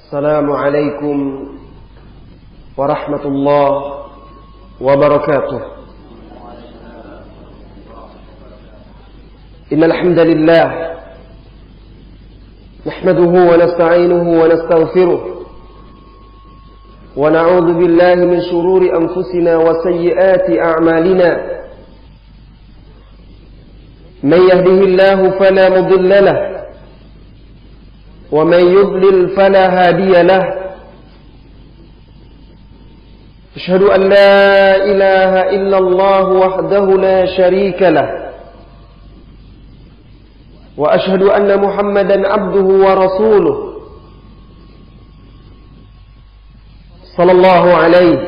السلام عليكم ورحمة الله وبركاته. إن الحمد لله نحمده ونستعينه ونستغفره ونعوذ بالله من شرور أنفسنا وسيئات أعمالنا. من يهده الله فلا مضل له ومن يضلل فلا هادي له. أشهد أن لا إله إلا الله وحده لا شريك له وأشهد أن محمدا عبده ورسوله صلى الله عليه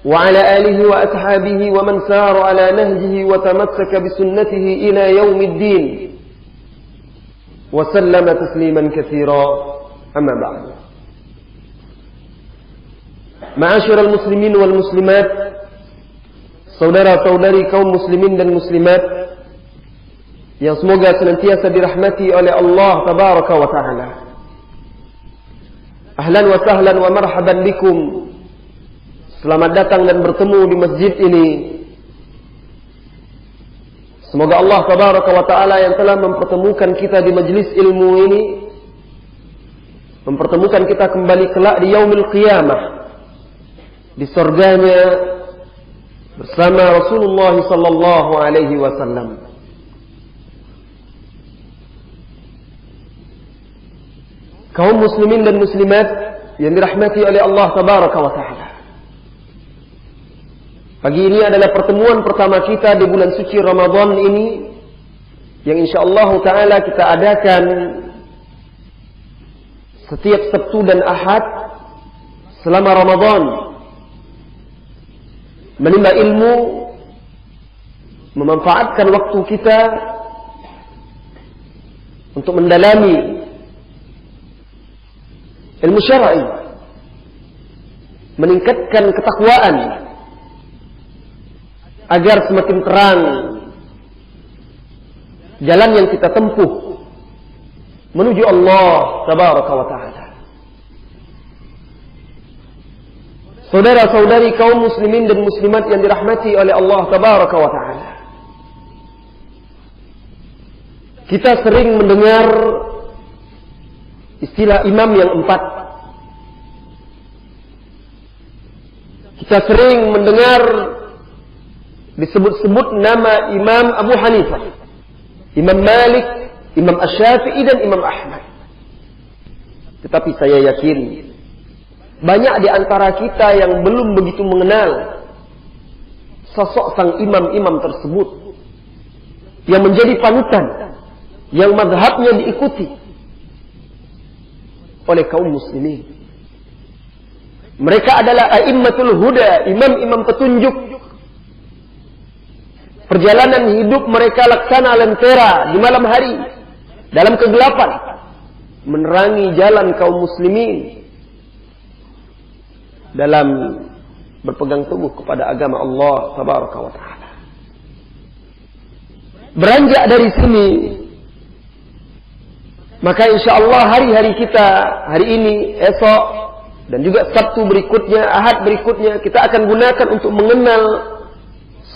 وعلى آله وأصحابه ومن سار على نهجه وتمسك بسنته إلى يوم الدين وسلم تسليما كثيرا. أما بعد. Ma'asyiral muslimin wal muslimat, saudara-saudari kaum muslimin dan muslimat yang semoga senantiasa dirahmati oleh Allah tabaraka wa taala. Ahlan wa sahlan wa marhaban bikum. Selamat datang dan bertemu di masjid ini. Semoga Allah tabaraka wa ta'ala yang telah mempertemukan kita di majlis ilmu ini, mempertemukan kita kembali kelak di yaumil qiyamah, di surganya bersama Rasulullah sallallahu alaihi wasallam. Kaum muslimin dan muslimat yang dirahmati oleh Allah tabaraka wa ta'ala, pagi ini adalah pertemuan pertama kita di bulan suci Ramadan ini, yang insyaallah ta'ala kita adakan setiap Sabtu dan Ahad selama Ramadan, menimba ilmu, memanfaatkan waktu kita untuk mendalami ilmu syar'i, meningkatkan ketakwaan agar semakin terang jalan yang kita tempuh menuju Allah tabaraka wa ta'ala. Saudara-saudari kaum muslimin dan muslimat yang dirahmati oleh Allah tabaraka wa ta'ala, kita sering mendengar istilah imam yang empat. Kita sering mendengar disebut-sebut nama Imam Abu Hanifah, Imam Malik, Imam Asy-Syafi'i dan Imam Ahmad. Tetapi saya yakin banyak di antara kita yang belum begitu mengenal sosok sang imam-imam tersebut yang menjadi panutan, yang mazhabnya diikuti oleh kaum muslimin. Mereka adalah a'immatul huda, imam-imam petunjuk. Perjalanan hidup mereka laksana lentera di malam hari, dalam kegelapan, menerangi jalan kaum muslimin dalam berpegang teguh kepada agama Allah tabaraka wa ta'ala. Beranjak dari sini, maka insyaallah hari-hari kita, hari ini, esok, dan juga Sabtu berikutnya, Ahad berikutnya, kita akan gunakan untuk mengenal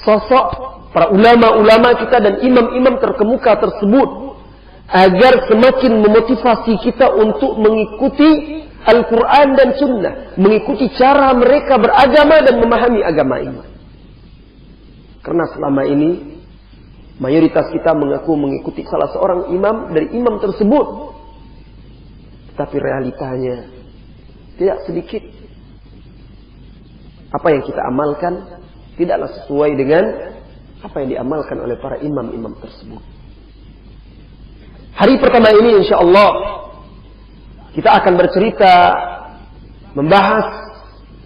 sosok para ulama-ulama kita dan imam-imam terkemuka tersebut, agar semakin memotivasi kita untuk mengikuti Al-Quran dan Sunnah, mengikuti cara mereka beragama dan memahami agama ini. Karena selama ini mayoritas kita mengaku mengikuti salah seorang imam dari imam tersebut, tetapi realitanya tidak sedikit apa yang kita amalkan tidaklah sesuai dengan apa yang diamalkan oleh para imam-imam tersebut. Hari pertama ini insyaallah kita akan bercerita, membahas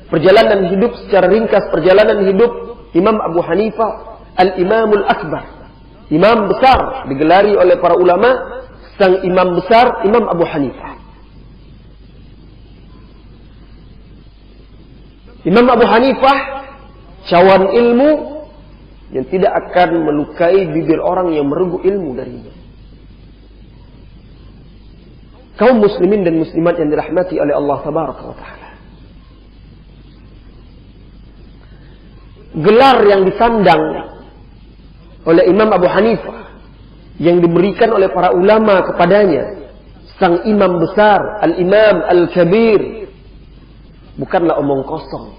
perjalanan hidup secara ringkas, perjalanan hidup Imam Abu Hanifah Al-Imamul Akbar, imam besar, digelari oleh para ulama sang imam besar, Imam Abu Hanifah. Imam Abu Hanifah cawan ilmu yang tidak akan melukai bibir orang yang merenggu ilmu darinya. kaum muslimin dan muslimat yang dirahmati oleh Allah Tabaraka wa Ta'ala. Gelar yang disandang oleh Imam Abu Hanifah, yang diberikan oleh para ulama kepadanya, sang imam besar, al-imam al-kabir, bukanlah omong kosong,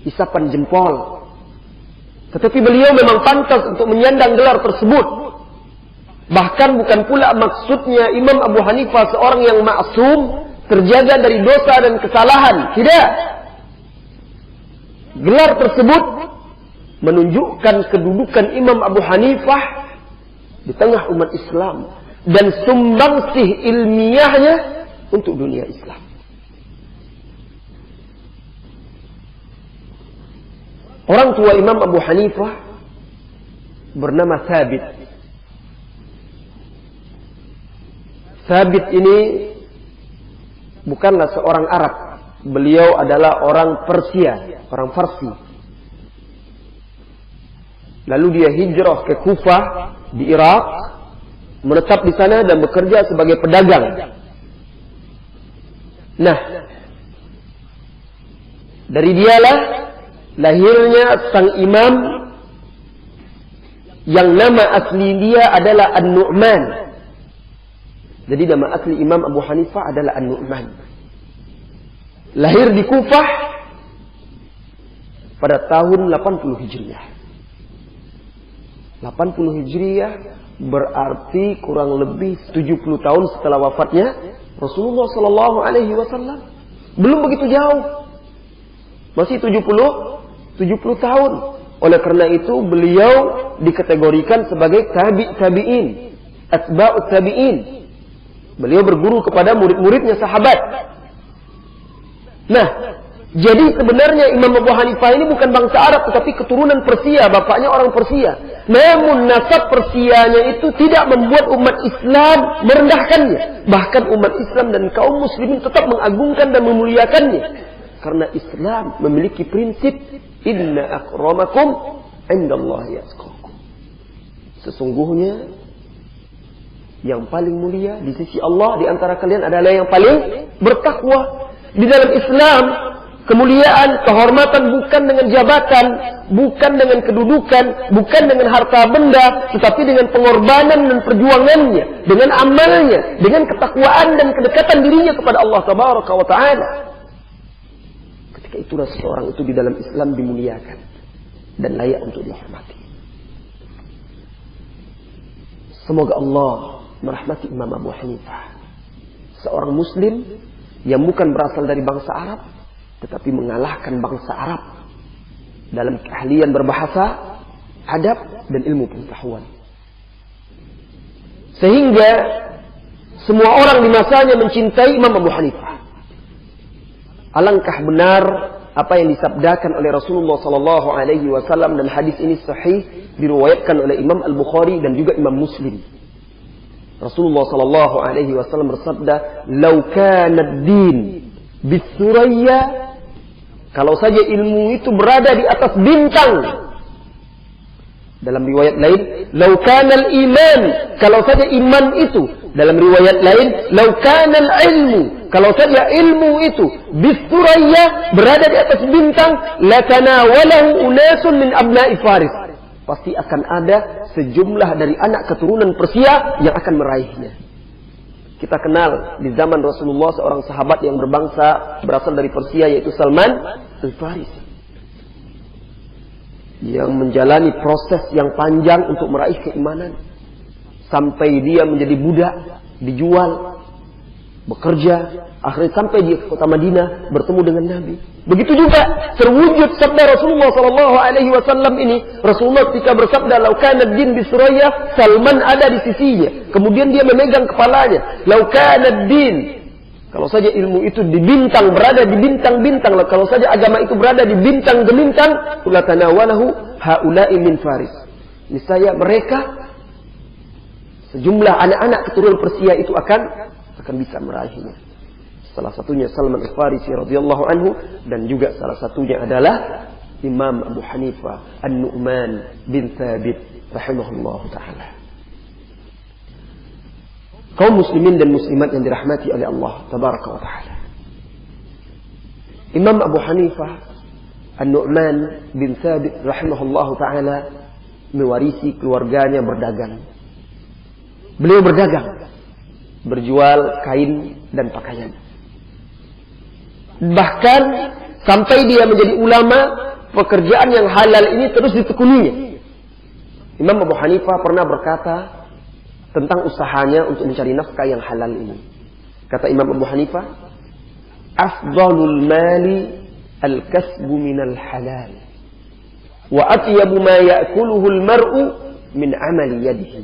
isapan jempol. Tetapi beliau memang pantas untuk menyandang gelar tersebut. Bahkan bukan pula maksudnya Imam Abu Hanifah seorang yang maksum, terjaga dari dosa dan kesalahan. Tidak. Gelar tersebut menunjukkan kedudukan Imam Abu Hanifah di tengah umat Islam dan sumbangsih ilmiahnya untuk dunia Islam. Orang tua Imam Abu Hanifah bernama Thabit. Thabit ini bukanlah seorang Arab. Beliau adalah orang Persia, orang Farsi. Lalu dia hijrah ke Kufah di Irak, menetap di sana dan bekerja sebagai pedagang. Nah, dari dialah lahirnya sang imam yang nama asli dia adalah An-Nu'man. Jadi nama asli Imam Abu Hanifah adalah An-Nu'man. Lahir di Kufah pada tahun 80 Hijriah. 80 Hijriah berarti kurang lebih 70 tahun setelah wafatnya Rasulullah sallallahu alaihi wasallam. Belum begitu jauh. Masih 70 tahun. Oleh karena itu beliau dikategorikan sebagai tabi'in, atba'ut tabi'in. Beliau berguru kepada murid-muridnya sahabat. Nah, jadi sebenarnya Imam Abu Hanifah ini bukan bangsa Arab tetapi keturunan Persia, bapaknya orang Persia. Namun nasab Persianya itu tidak membuat umat Islam merendahkannya. Bahkan umat Islam dan kaum muslimin tetap mengagungkan dan memuliakannya. Karena Islam memiliki prinsip inna akramakum indallahi atqakum. Sesungguhnya yang paling mulia di sisi Allah di antara kalian adalah yang paling bertakwa. Di dalam Islam, kemuliaan, kehormatan bukan dengan jabatan, bukan dengan kedudukan, bukan dengan harta benda, tetapi dengan pengorbanan dan perjuangannya, dengan amalnya, dengan ketakwaan dan kedekatan dirinya kepada Allah Tabaraka wa Ta'ala. Ketika itulah seseorang itu di dalam Islam dimuliakan dan layak untuk dihormati. Semoga Allah merahmati Imam Abu Hanifah, seorang muslim yang bukan berasal dari bangsa Arab tetapi mengalahkan bangsa Arab dalam keahlian berbahasa, adab dan ilmu pengetahuan. Sehingga semua orang di masanya mencintai Imam Abu Hanifah. Alangkah benar apa yang disabdakan oleh Rasulullah sallallahu alaihi wasallam, dan hadis ini sahih diriwayatkan oleh Imam Al-Bukhari dan juga Imam Muslim. Rasulullah sallallahu alaihi wasallam bersabda, "Lau kana ad-din bis-suraya," kalau saja ilmu itu berada di atas bintang. Dalam riwayat lain, "Lau kana al-iman," kalau saja iman itu. Dalam riwayat lain, "Lau kana al-ilmu," kalau saja ilmu itu bis-suraya berada di atas bintang, "Latanawalahu unasun min abna'i Faris." Pasti akan ada sejumlah dari anak keturunan Persia yang akan meraihnya. Kita kenal di zaman Rasulullah seorang sahabat yang berasal dari Persia, yaitu Salman Al-Farisi, yang menjalani proses yang panjang untuk meraih keimanan sampai dia menjadi budak, dijual, bekerja, akhirnya sampai di kota Madinah bertemu dengan Nabi. Begitu juga terwujud sabda Rasulullah sallallahu alaihi wasallam ini. Rasulullah ketika bersabda, "Lau kana ad-din bi Suraya," Salman ada di sisinya. Kemudian dia memegang kepalanya. "Lau kana ad-din," kalau saja ilmu itu di bintang, berada di bintang-bintang, kalau saja agama itu berada di bintang gemintang, "Latanawalahu haula'i min Faris." Niscaya mereka, sejumlah anak-anak keturunan Persia itu akan bisa meraihnya. Salah satunya Salman Al-Farisi radhiyallahu anhu, dan juga salah satunya adalah Imam Abu Hanifah An-Nu'man bin Thabit rahimahullahu ta'ala. Kaum muslimin dan muslimat yang dirahmati oleh Allah tabaraka wa ta'ala. Imam Abu Hanifah An-Nu'man bin Thabit rahimahullahu ta'ala mewarisi keluarganya berdagang. Beliau berdagang, berjual kain dan pakaian. Bahkan sampai dia menjadi ulama, pekerjaan yang halal ini terus ditekuninya. Imam Abu Hanifah pernah berkata tentang usahanya untuk mencari nafkah yang halal ini. Kata Imam Abu Hanifah, afdalul mali al-kasbu minal halal wa atyabu ma ya'kuluhu al-mar'u min amali yadihi.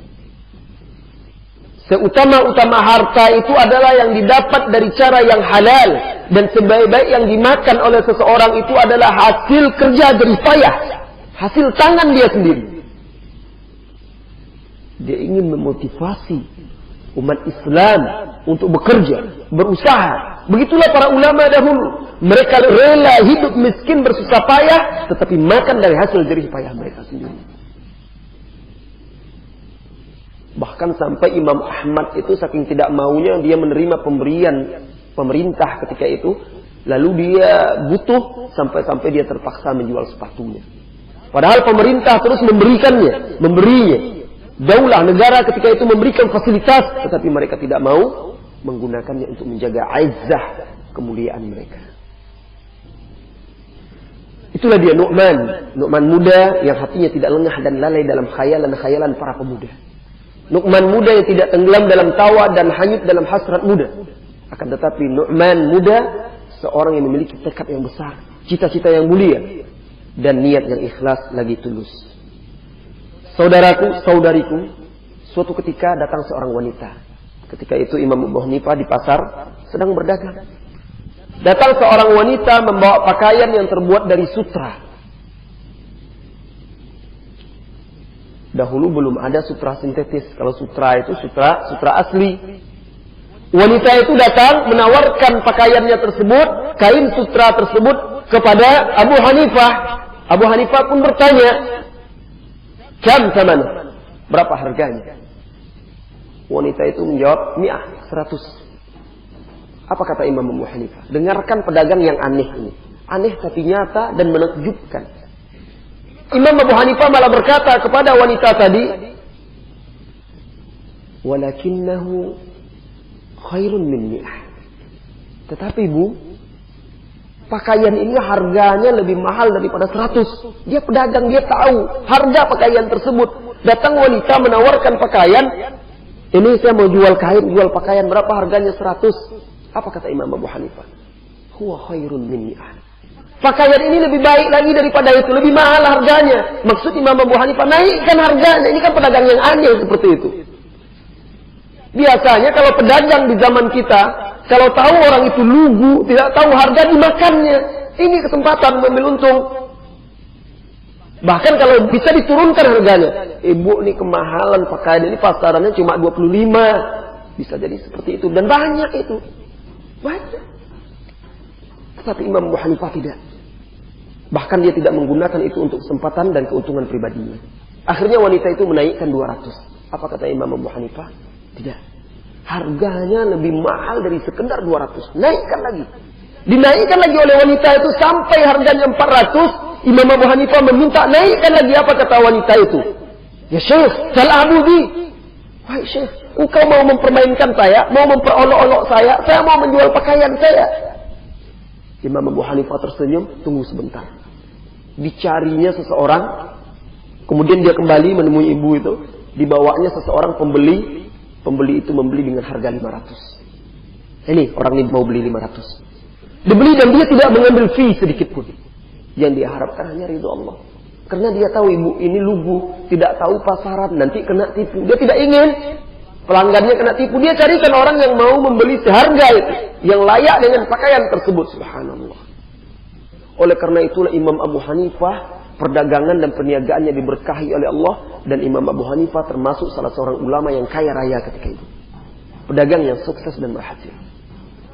Seutama-utama harta itu adalah yang didapat dari cara yang halal, dan sebaik-baik yang dimakan oleh seseorang itu adalah hasil kerja jerih payah, hasil tangan dia sendiri. Dia ingin memotivasi umat Islam untuk bekerja, berusaha. Begitulah para ulama dahulu. Mereka rela hidup miskin bersusah payah, tetapi makan dari hasil jerih payah mereka sendiri. Bahkan sampai Imam Ahmad itu saking tidak maunya dia menerima pemberian pemerintah ketika itu, lalu dia butuh sampai-sampai dia terpaksa menjual sepatunya. Padahal pemerintah terus memberinya. Daulah negara ketika itu memberikan fasilitas, tetapi mereka tidak mau menggunakannya untuk menjaga izzah kemuliaan mereka. Itulah dia Nu'man muda yang hatinya tidak lengah dan lalai dalam khayalan-khayalan para pemuda. Nu'man muda yang tidak tenggelam dalam tawa dan hanyut dalam hasrat muda. Akan tetapi Nu'man muda seorang yang memiliki tekad yang besar, cita-cita yang mulia, dan niat yang ikhlas lagi tulus. Saudaraku, saudariku, suatu ketika datang seorang wanita. Ketika itu Imam Abu Hanifah di pasar sedang berdagang. Datang seorang wanita membawa pakaian yang terbuat dari sutra. Dahulu belum ada sutra sintetis. Kalau sutra itu sutra asli. Wanita itu datang menawarkan pakaiannya tersebut, kain sutra tersebut kepada Abu Hanifah. Abu Hanifah pun bertanya, "Kam thamana?" Berapa harganya? Wanita itu menjawab, 100. Apa kata Imam Abu Hanifah? Dengarkan pedagang yang aneh ini. Aneh tapi nyata dan menakjubkan. Imam Abu Hanifah malah berkata kepada wanita tadi, "Walakinnahu khairun min mi'ah." Tetapi Bu, pakaian ini harganya lebih mahal daripada 100. Dia pedagang, dia tahu harga pakaian tersebut. Datang wanita menawarkan pakaian, "Ini saya mau jual kain, jual pakaian, berapa harganya?" 100. Apa kata Imam Abu Hanifah? "Huwa khairun min mi'ah." Pakaian ini lebih baik lagi daripada itu, lebih mahal harganya. Maksud Imam Abu Hanifah, naikkan harganya. Ini kan pedagang yang aneh seperti itu. Biasanya kalau pedagang di zaman kita, kalau tahu orang itu lugu, tidak tahu harga, dimakannya. Ini kesempatan mengambil untung. Bahkan kalau bisa diturunkan harganya. "Ibu, ini kemahalan pakaian ini, pasarannya cuma 25. Bisa jadi seperti itu. Dan banyak itu. Banyak. Tetapi Imam Abu Hanifah tidak. Bahkan dia tidak menggunakan itu untuk kesempatan dan keuntungan pribadinya. Akhirnya wanita itu menaikkan 200. Apa kata Imam Abu Hanifah? Tidak. Harganya lebih mahal dari sekedar 200. Naikkan lagi. Dinaikkan lagi oleh wanita itu sampai harganya 400. Imam Abu Hanifah meminta naikkan lagi. Apa kata wanita itu? "Ya Syekh, sal'abu bi." "Wahai Syekh, engkau mau mempermainkan saya, mau memperolok-olok saya mau menjual pakaian saya." Imam Abu Hanifah tersenyum, "Tunggu sebentar." Dicarinya seseorang, kemudian dia kembali menemui ibu itu, dibawanya seseorang pembeli. Pembeli itu membeli dengan harga 500. Ini orang ini mau beli 500. Dibeli dan dia tidak mengambil fee sedikit pun. Yang dia harapkan hanya ridho Allah. Karena dia tahu ibu ini lugu, tidak tahu pasaran, nanti kena tipu. Dia tidak ingin pelanggannya kena tipu. Dia carikan orang yang mau membeli seharga itu, yang layak dengan pakaian tersebut. Subhanallah. Oleh karena itulah Imam Abu Hanifah, perdagangan dan perniagaannya diberkahi oleh Allah, dan Imam Abu Hanifah termasuk salah seorang ulama yang kaya raya ketika itu. Pedagang yang sukses dan berhasil.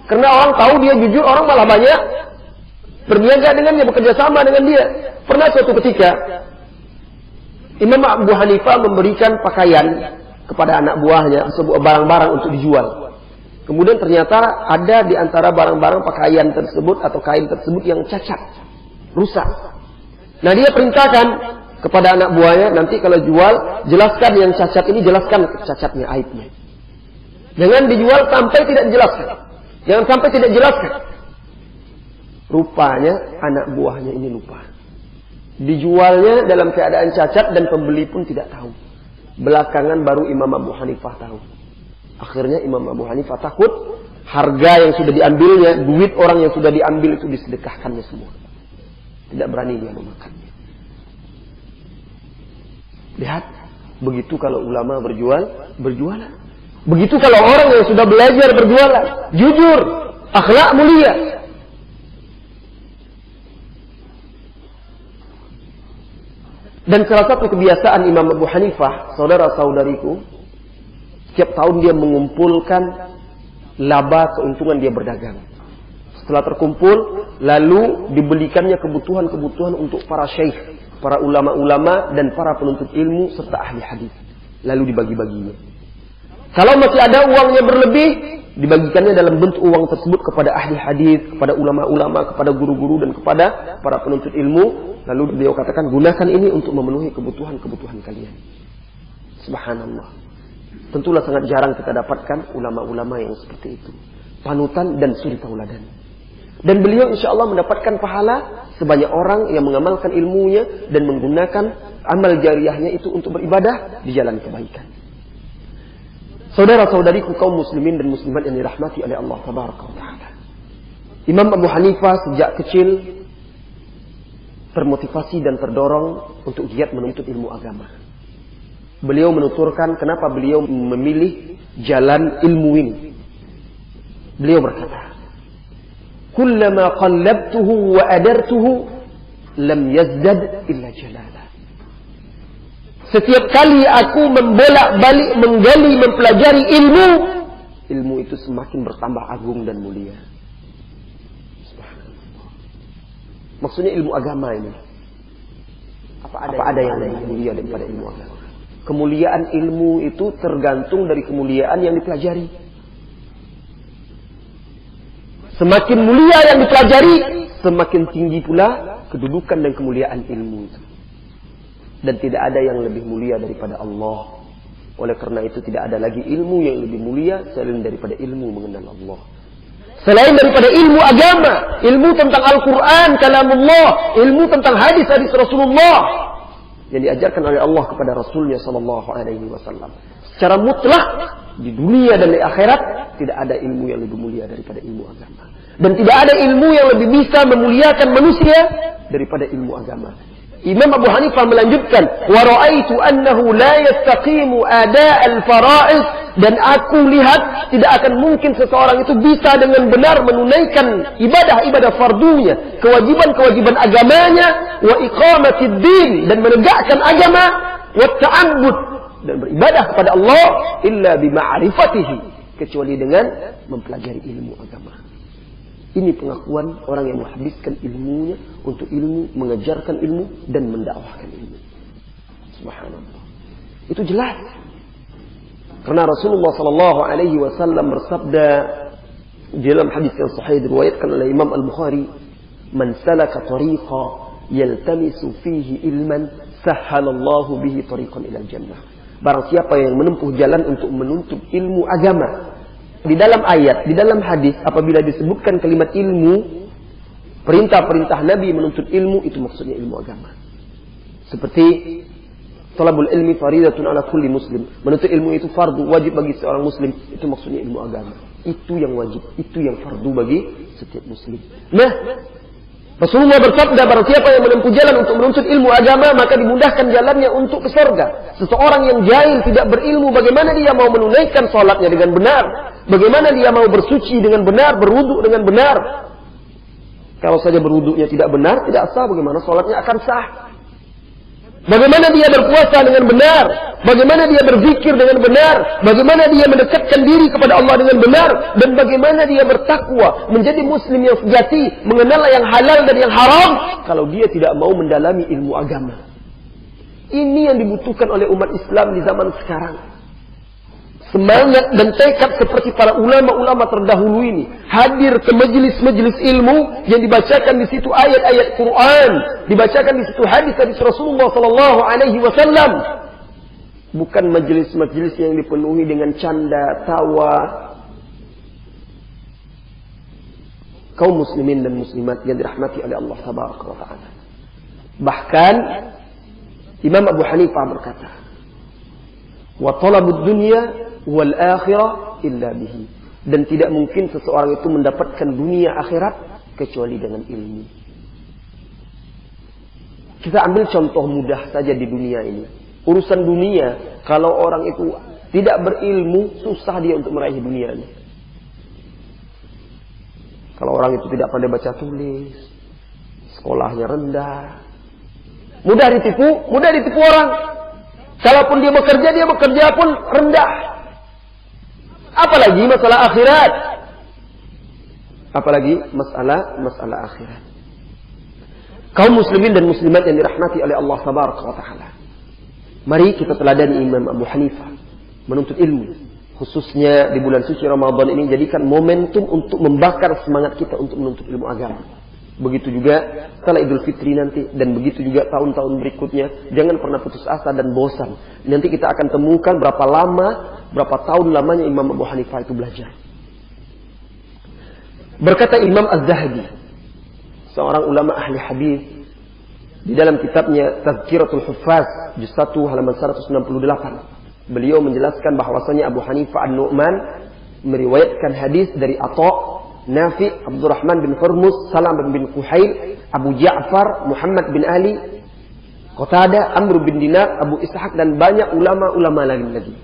Karena orang tahu dia jujur, orang malah banyak berniaga dengannya, bekerja sama dengan dia. Pernah suatu ketika Imam Abu Hanifah memberikan pakaian kepada anak buahnya sebuah barang-barang untuk dijual. Kemudian ternyata ada di antara barang-barang pakaian tersebut atau kain tersebut yang cacat, rusak. Nah, dia perintahkan kepada anak buahnya, nanti kalau jual, jelaskan yang cacat ini, jelaskan cacatnya, aibnya. Jangan dijual sampai tidak dijelaskan. Jangan sampai tidak dijelaskan. Rupanya anak buahnya ini lupa. Dijualnya dalam keadaan cacat dan pembeli pun tidak tahu. Belakangan baru Imam Abu Hanifah tahu. Akhirnya Imam Abu Hanifah takut harga yang sudah diambilnya, duit orang yang sudah diambil itu disedekahkannya semua. Tidak berani dia memakannya. Lihat, begitu kalau ulama berjualan. Begitu kalau orang yang sudah belajar berjualan, jujur, akhlak mulia. Dan salah satu kebiasaan Imam Abu Hanifah, saudara-saudariku, setiap tahun dia mengumpulkan laba keuntungan dia berdagang. Setelah terkumpul, lalu dibelikannya kebutuhan-kebutuhan untuk para syekh, para ulama-ulama dan para penuntut ilmu serta ahli hadis. Lalu dibagi-baginya. Kalau masih ada uangnya berlebih, dibagikannya dalam bentuk uang tersebut kepada ahli hadis, kepada ulama-ulama, kepada guru-guru dan kepada para penuntut ilmu. Lalu beliau katakan, gunakan ini untuk memenuhi kebutuhan-kebutuhan kalian. Subhanallah. Tentulah sangat jarang kita dapatkan ulama-ulama yang seperti itu. Panutan dan suri tauladan. Dan beliau insya Allah mendapatkan pahala sebanyak orang yang mengamalkan ilmunya dan menggunakan amal jariyahnya itu untuk beribadah di jalan kebaikan. Saudara-saudariku kaum muslimin dan muslimat yang dirahmati oleh Allah Tabaraka wa Ta'ala. Imam Abu Hanifah sejak kecil termotivasi dan terdorong untuk giat menuntut ilmu agama. Beliau menuturkan kenapa beliau memilih jalan ilmu ini. Beliau berkata, "Kullama qallabtuhu wa adartuhu lam yazdad illa jalala." Setiap kali aku membolak-balik menggali mempelajari ilmu itu semakin bertambah agung dan mulia. Maksudnya ilmu agama ini. Apa ada yang lebih mulia daripada ilmu agama? Kemuliaan ilmu itu tergantung dari kemuliaan yang dipelajari. Semakin mulia yang dipelajari, semakin tinggi pula kedudukan dan kemuliaan ilmu itu. Dan tidak ada yang lebih mulia daripada Allah. Oleh karena itu tidak ada lagi ilmu yang lebih mulia selain daripada ilmu mengenal Allah. Selain daripada ilmu agama, ilmu tentang Al-Quran, kalamullah, ilmu tentang hadis-hadis Rasulullah yang diajarkan oleh Allah kepada Rasulnya Sallallahu Alaihi Wasallam. Secara mutlak di dunia dan di akhirat tidak ada ilmu yang lebih mulia daripada ilmu agama. Dan tidak ada ilmu yang lebih bisa memuliakan manusia daripada ilmu agama. Imam Abu Hanifah melanjutkan, wa ra'aitu annahu la yastaqimu ada' al-fara'id, dan aku lihat tidak akan mungkin seseorang itu bisa dengan benar menunaikan ibadah-ibadah fardunya, kewajiban-kewajiban agamanya, wa iqamatid din, dan menegakkan agama, wa ta'abbud, dan beribadah kepada Allah, illa bima'rifatihi, kecuali dengan mempelajari ilmu agama. Ini pengakuan orang yang menghabiskan ilmunya untuk ilmu, mengajarkan ilmu, dan mendakwahkan ilmu. Subhanallah. Itu jelas. Karena Rasulullah Sallallahu Alaihi Wasallam bersabda di dalam hadis yang sahih diriwayatkan oleh Imam Al-Bukhari, "Man salaka tariqa yaltamisu fihi ilman, sahhalallahu bihi tariqan ilal jannah." Barang siapa yang menempuh jalan untuk menuntut ilmu agama. Di dalam ayat, di dalam hadis, apabila disebutkan kalimat ilmu, perintah-perintah Nabi menuntut ilmu, itu maksudnya ilmu agama. Seperti talabul ilmi faridatun ala kulli muslim. Menuntut ilmu itu fardu, wajib bagi seorang muslim. Itu maksudnya ilmu agama. Itu yang wajib, itu yang fardu bagi setiap muslim. Nah, Rasulullah bersabda, barang siapa yang menempuh jalan untuk menuntut ilmu agama, maka dimudahkan jalannya untuk ke surga. Seseorang yang jahil tidak berilmu, bagaimana dia mau menunaikan salatnya dengan benar? Bagaimana dia mau bersuci dengan benar, berwuduk dengan benar? Kalau saja berwuduknya tidak benar, tidak sah, bagaimana salatnya akan sah? Bagaimana dia berpuasa dengan benar? Bagaimana dia berzikir dengan benar? Bagaimana dia mendekatkan diri kepada Allah dengan benar? Dan bagaimana dia bertakwa, menjadi muslim yang sejati, mengenal yang halal dan yang haram, kalau dia tidak mau mendalami ilmu agama? Ini yang dibutuhkan oleh umat Islam di zaman sekarang. semangat dan tekad seperti para ulama-ulama terdahulu ini, hadir ke majelis-majelis ilmu yang dibacakan di situ ayat-ayat Quran, dibacakan di situ hadis-hadis Rasulullah sallallahu alaihi wasallam. Bukan majelis-majelis yang dipenuhi dengan canda, tawa. Kaum muslimin dan muslimat yang dirahmati oleh Allah tabaraka wa taala. Bahkan Imam Abu Hanifah berkata, "Wa talabud dunya wal akhirah illa bihi." Dan tidak mungkin seseorang itu mendapatkan dunia akhirat kecuali dengan ilmu. Kita ambil contoh mudah saja di dunia ini. Urusan dunia, kalau orang itu tidak berilmu, susah dia untuk meraih dunia ini. Kalau orang itu tidak pandai baca tulis, sekolahnya rendah, mudah ditipu orang. Kalaupun dia bekerja pun rendah. Apalagi masalah akhirat. Apalagi masalah akhirat. Kaum muslimin dan muslimat yang dirahmati oleh Allah tabaraka wa taala. Mari kita teladani Imam Abu Hanifah menuntut ilmu, khususnya di bulan suci Ramadan ini, jadikan momentum untuk membakar semangat kita untuk menuntut ilmu agama. Begitu juga setelah Idul Fitri nanti, dan begitu juga tahun-tahun berikutnya. Jangan pernah putus asa dan bosan. Nanti kita akan temukan berapa tahun lamanya Imam Abu Hanifah itu belajar. Berkata Imam Az-Zahabi, seorang ulama ahli hadis, di dalam kitabnya Tazkiratul Huffaz juz 1 halaman 168, beliau menjelaskan bahwasanya Abu Hanifah An-Nu'man meriwayatkan hadis dari Atha, Nafi, Abdurrahman bin Hurmuz, Salam bin Kuhail, Abu Ja'far, Muhammad bin Ali, Qatadah, Amr bin Dinar, Abu Ishaq, dan banyak ulama-ulama lagi.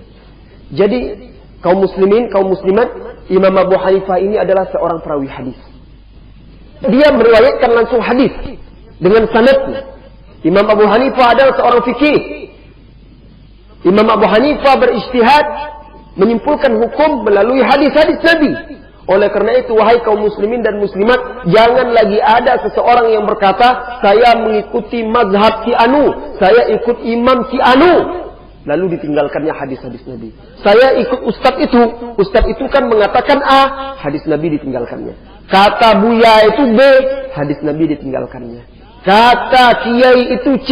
Jadi kaum muslimin, kaum muslimat, Imam Abu Hanifah ini adalah seorang perawi hadis. Dia meriwayatkan langsung hadis dengan sanadnya. Imam Abu Hanifah adalah seorang fikih. Imam Abu Hanifah berijtihad menyimpulkan hukum melalui hadis-hadis Nabi. Oleh karena itu, wahai kaum muslimin dan muslimat, jangan lagi ada seseorang yang berkata, saya mengikuti mazhab si anu, saya ikut imam si anu, lalu ditinggalkannya hadis-hadis Nabi. Saya ikut ustadz itu kan mengatakan A, hadis Nabi ditinggalkannya. Kata Buya itu B, hadis Nabi ditinggalkannya. Kata Kiai itu C,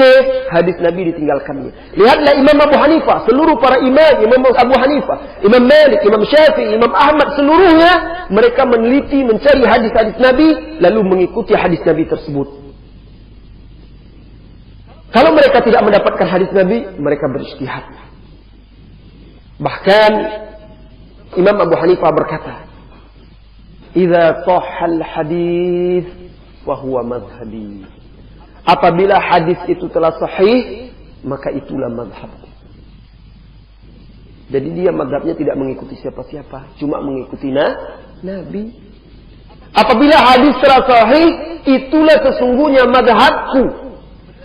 hadis Nabi ditinggalkannya. Lihatlah Imam Abu Hanifah, seluruh para imam, Imam Abu Hanifah, Imam Malik, Imam Syafi'i, Imam Ahmad, seluruhnya mereka meneliti, mencari hadis-hadis Nabi, lalu mengikuti hadis Nabi tersebut. Kalau mereka tidak mendapatkan hadis Nabi, mereka berijtihad. Bahkan Imam Abu Hanifah berkata, "Idza sahhal hadis fa huwa madhhabi." Apabila hadis itu telah sahih, maka itulah mazhabku. Jadi dia mazhabnya tidak mengikuti siapa-siapa, cuma mengikuti Nabi. Apabila hadis telah sahih, itulah sesungguhnya mazhabku.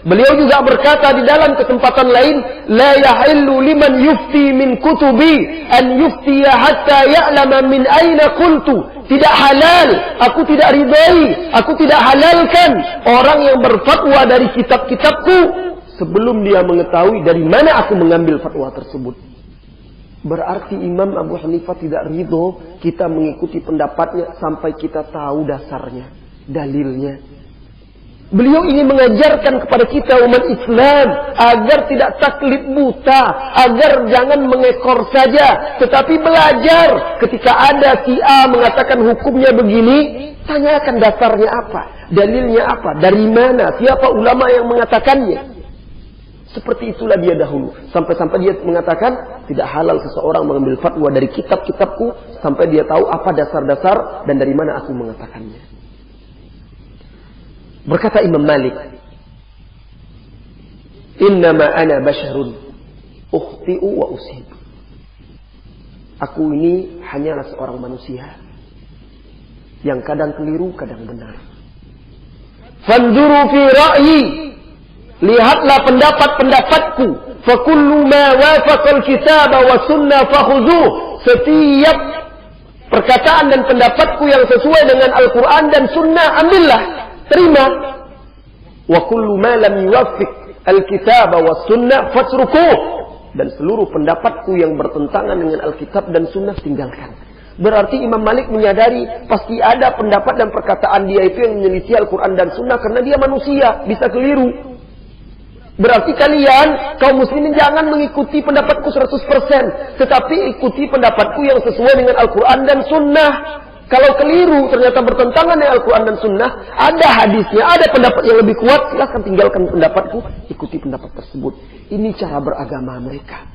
Beliau juga berkata di dalam kesempatan lain, la yahillu liman yufti min kutubi an yuftiya hatta ya'lama min aina qultu. Tidak halal, aku tidak ridhai, aku tidak halalkan orang yang berfatwa dari kitab-kitabku sebelum dia mengetahui dari mana aku mengambil fatwa tersebut. Berarti Imam Abu Hanifah tidak ridho kita mengikuti pendapatnya sampai kita tahu dasarnya, dalilnya. Beliau ingin mengajarkan kepada kita umat Islam agar tidak taklid buta, agar jangan mengekor saja, tetapi belajar. Ketika ada si A mengatakan hukumnya begini, tanyakan dasarnya apa, dalilnya apa, dari mana, siapa ulama yang mengatakannya. Seperti itulah dia dahulu, sampai-sampai dia mengatakan tidak halal seseorang mengambil fatwa dari kitab-kitabku sampai dia tahu apa dasar-dasar dan dari mana aku mengatakannya. Berkata Imam Malik, "Innama ana basyarun ukhti'u wa usib." Aku ini hanyalah seorang manusia yang kadang keliru, kadang benar. Fanzuru fi ra'yi, lihatlah pendapat-pendapatku. Fa kullu ma wafaqa al-kitab wa sunnah fakhudhuh. Setiap perkataan dan pendapatku yang sesuai dengan Al-Quran dan sunnah, ambillah, terima. Wa kullu ma lam yuwaffiq al-kitab wa sunnah fatrukuh. dan seluruh pendapatku yang bertentangan dengan Alkitab dan Sunnah tinggalkan. Berarti Imam Malik menyadari pasti ada pendapat dan perkataan dia itu yang menyelisih Al-Quran dan Sunnah karena dia manusia, bisa keliru. Berarti kalian, kaum muslimin, jangan mengikuti pendapatku 100%, tetapi ikuti pendapatku yang sesuai dengan Al-Quran dan Sunnah. Kalau keliru, ternyata bertentangan dengan Al-Quran dan Sunnah, ada hadisnya, ada pendapat yang lebih kuat, silahkan tinggalkan pendapatku, ikuti pendapat tersebut. Ini cara beragama mereka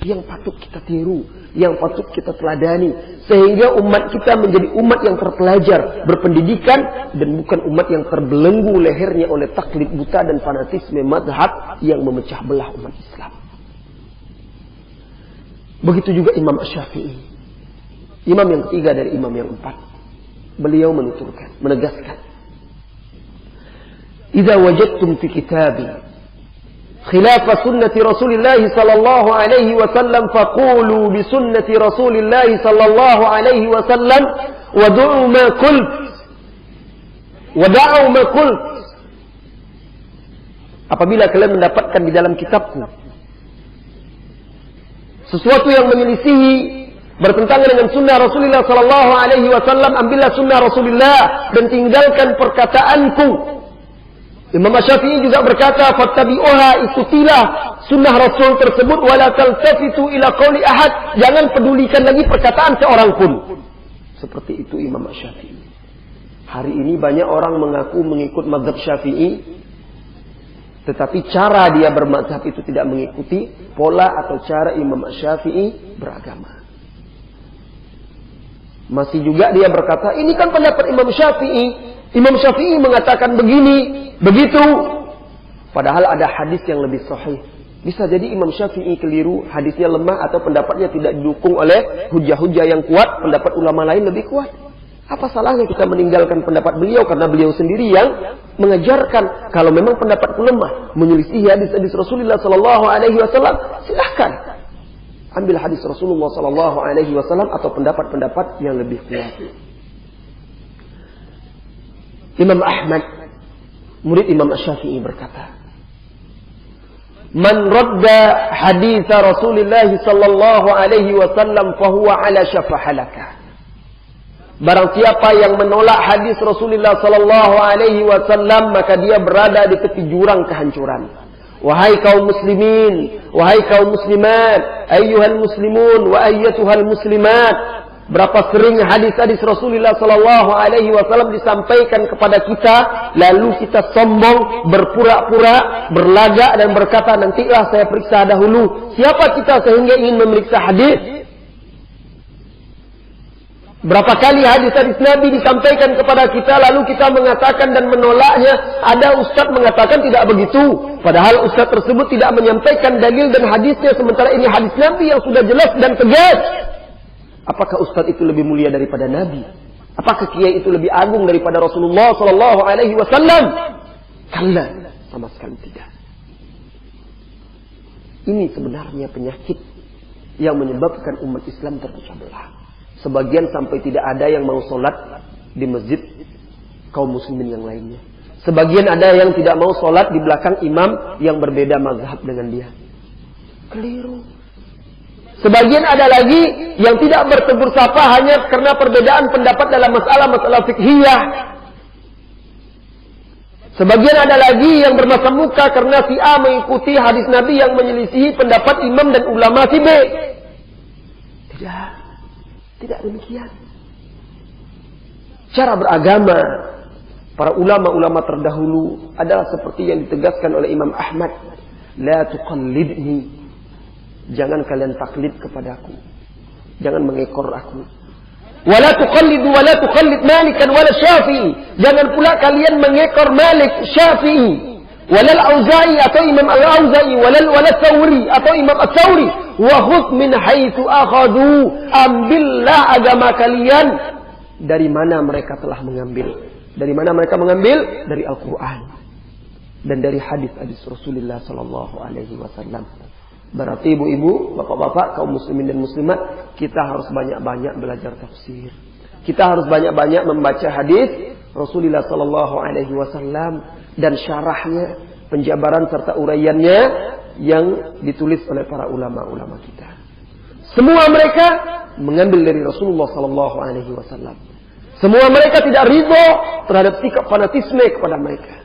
yang patut kita tiru, yang patut kita teladani, sehingga umat kita menjadi umat yang terpelajar, berpendidikan, dan bukan umat yang terbelenggu lehernya oleh taklid buta dan fanatisme madhab yang memecah belah umat Islam. Begitu juga Imam Syafi'i, imam yang ketiga dari imam yang empat. Beliau menuturkan, menegaskan, "Idza wajadtum fi kitabi خلاف سنة رسول الله صلى الله عليه وسلم فقولوا بسنة رسول الله صلى الله عليه وسلم ودعوا ما قلت. Apabila kalian mendapatkan di dalam kitabku sesuatu yang menyelisihi, bertentangan dengan sunnah Rasulullah sallallahu alaihi wasallam, ambillah sunnah Rasulullah dan tinggalkan perkataanku. Imam Syafi'i juga berkata, fattabi'uha, ikutilah sunnah Rasul tersebut, wala taltafitu ila qawli ahad, jangan pedulikan lagi perkataan seorang pun. Seperti itu Imam Syafi'i. Hari ini banyak orang mengaku mengikut mazhab Syafi'i, tetapi cara dia bermazhab itu tidak mengikuti pola atau cara Imam Syafi'i beragama. Masih juga dia berkata, ini kan pendapat Imam Syafi'i. Imam Syafi'i mengatakan begini, begitu. Padahal ada hadis yang lebih sahih. Bisa jadi Imam Syafi'i keliru, hadisnya lemah atau pendapatnya tidak didukung oleh hujah-hujah yang kuat, pendapat ulama lain lebih kuat. Apa salahnya kita meninggalkan pendapat beliau karena beliau sendiri yang mengajarkan kalau memang pendapatku lemah, menyelisih hadis-hadis Rasulullah sallallahu alaihi wasallam, silahkan ambil hadis Rasulullah sallallahu alaihi wasallam atau pendapat-pendapat yang lebih kuat. Imam Ahmad, murid Imam Syafi'i, berkata, "Man radda hadits Rasulullah sallallahu alaihi wasallam fahuwa ala syafa halakah." Barang siapa yang menolak hadis Rasulullah sallallahu alaihi wasallam, maka dia berada di tepi jurang kehancuran. Wahai kaum muslimin, wahai kaum muslimat, ayyuhal muslimun wa ayyatuhal muslimat. Berapa sering hadis-hadis Rasulullah sallallahu alaihi wasallam disampaikan kepada kita, lalu kita sombong, berpura-pura, berlagak dan berkata, nantilah saya periksa dahulu. Siapa kita sehingga ingin memeriksa hadis? Berapa kali hadis-hadis Nabi disampaikan kepada kita, lalu kita mengatakan dan menolaknya. Ada ustaz mengatakan tidak begitu, padahal ustaz tersebut tidak menyampaikan dalil dan hadisnya, sementara ini hadis Nabi yang sudah jelas dan tegas. Apakah ustaz itu lebih mulia daripada Nabi? Apakah kiai itu lebih agung daripada Rasulullah sallallahu alaihi wasallam? Kalla, sama sekali tidak. Ini sebenarnya penyakit yang menyebabkan umat Islam terpecah belah. Sebagian sampai tidak ada yang mau sholat di masjid kaum muslimin yang lainnya. Sebagian ada yang tidak mau sholat di belakang imam yang berbeda mazhab dengan dia. Keliru. Sebagian ada lagi yang tidak bertegur sapa hanya karena perbedaan pendapat dalam masalah-masalah fikhiyah. Sebagian ada lagi yang bermasa muka karena si A mengikuti hadis Nabi yang menyelisihi pendapat imam dan ulama si B. Tidak demikian. Cara beragama para ulama-ulama terdahulu adalah seperti yang ditegaskan oleh Imam Ahmad. La tuqallidni. Jangan kalian taklid kepadaku. Jangan mengekor aku. Wala tuqallid Malikan wala Syafi'i. Jangan pula kalian mengekor Malik, Syafi'i. Wala Al-Auza'i atau Imam Al-Auza'i. Wala Thawri atau Imam Al-Thawri. Wa khudh min haitsu akhadhu. Ambillah agama kalian dari mana mereka telah mengambil. Dari mana mereka mengambil? Dari Al-Quran. Dan dari hadis-hadis Rasulullah sallallahu alaihi wasallam. Berarti ibu-ibu, bapak-bapak, kaum muslimin dan muslimat, kita harus banyak-banyak belajar tafsir. Kita harus banyak-banyak membaca hadis Rasulullah sallallahu alaihi wasallam dan syarahnya, penjabaran serta uraiannya yang ditulis oleh para ulama-ulama kita. Semua mereka mengambil dari Rasulullah sallallahu alaihi wasallam. Semua mereka tidak ridho terhadap sikap fanatisme kepada mereka.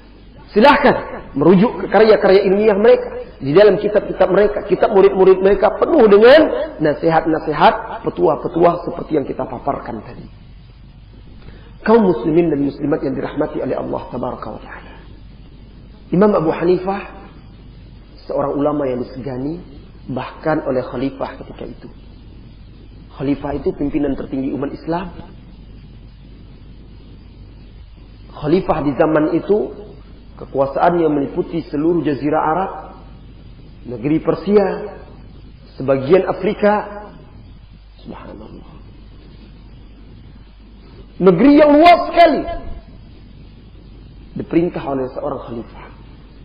Silahkan merujuk ke karya-karya ilmiah mereka. Di dalam kitab-kitab mereka, kitab murid-murid mereka penuh dengan nasihat-nasihat, petua-petua seperti yang kita paparkan tadi. Kaum muslimin dan muslimat yang dirahmati oleh Allah tabaraka wa ta'ala. Imam Abu Hanifah seorang ulama yang disegani bahkan oleh khalifah ketika itu. Khalifah itu pimpinan tertinggi umat Islam. Khalifah di zaman itu kekuasaannya meliputi seluruh jazirah Arab, negeri Persia, sebagian Afrika. Subhanallah. Negeri yang luas sekali diperintah oleh seorang khalifah.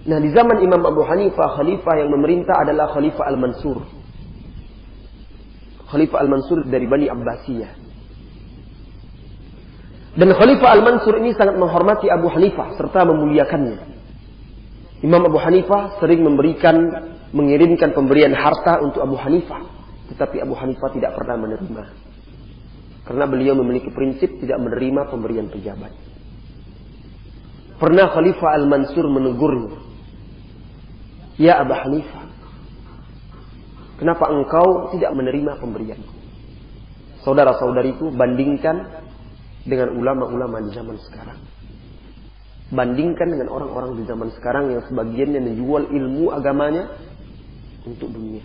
Nah, di zaman Imam Abu Hanifah, khalifah yang memerintah adalah Khalifah Al-Mansur. Khalifah Al-Mansur dari Bani Abbasiyah. Dan Khalifah Al-Mansur ini sangat menghormati Abu Hanifah serta memuliakannya. Imam Abu Hanifah sering mengirimkan pemberian harta untuk Abu Hanifah, tetapi Abu Hanifah tidak pernah menerima. Karena beliau memiliki prinsip tidak menerima pemberian pejabat. Pernah Khalifah Al-Mansur menegurnya, "Ya Abu Hanifah, kenapa engkau tidak menerima pemberianku?" Saudara-saudariku, bandingkan dengan ulama-ulama di zaman sekarang. Bandingkan dengan orang-orang di zaman sekarang yang sebagiannya menjual ilmu agamanya untuk dunia.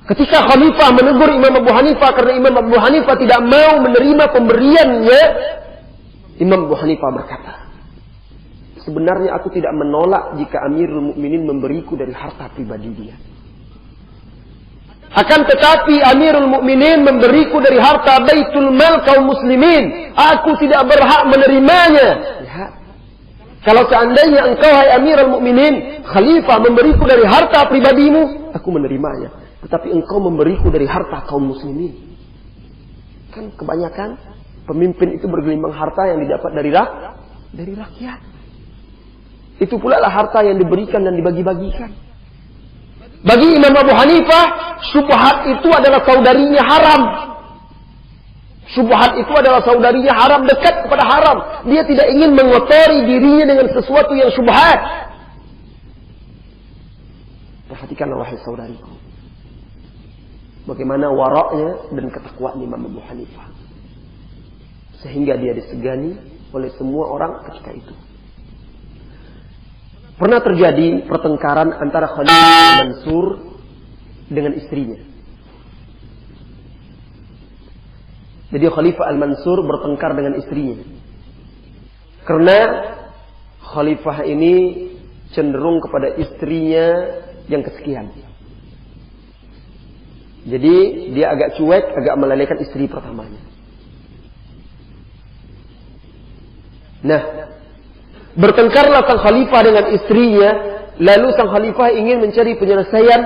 Ketika Khalifah menegur Imam Abu Hanifah karena Imam Abu Hanifah tidak mau menerima pemberiannya, Imam Abu Hanifah berkata, "Sebenarnya aku tidak menolak jika Amirul Mukminin memberiku dari harta pribadi dia. Akan tetapi Amirul Mukminin memberiku dari harta Baitul Mal kaum muslimin. Aku tidak berhak menerimanya." Lihat. Kalau seandainya engkau hai Amirul Mukminin, khalifah memberiku dari harta pribadimu, aku menerimanya. Tetapi engkau memberiku dari harta kaum muslimin. Kan kebanyakan pemimpin itu bergelimang harta yang didapat dari rakyat. Itu pula lah harta yang diberikan dan dibagi-bagikan. Bagi Imam Abu Hanifah, syubhat itu adalah saudarinya haram. Syubhat itu adalah saudarinya haram, dekat kepada haram. Dia tidak ingin mengotori dirinya dengan sesuatu yang syubhat. Perhatikanlah wahai saudariku, bagaimana waraknya dan ketakwaan Imam Abu Hanifah, sehingga dia disegani oleh semua orang ketika itu. Pernah terjadi pertengkaran antara Khalifah Mansur dengan istrinya. Jadi Khalifah Al-Mansur bertengkar dengan istrinya. Karena Khalifah ini cenderung kepada istrinya yang kesekian. Jadi dia agak cuek, agak melalaikan istri pertamanya. Nah, bertengkarlah sang khalifah dengan istrinya, lalu sang khalifah ingin mencari penyelesaian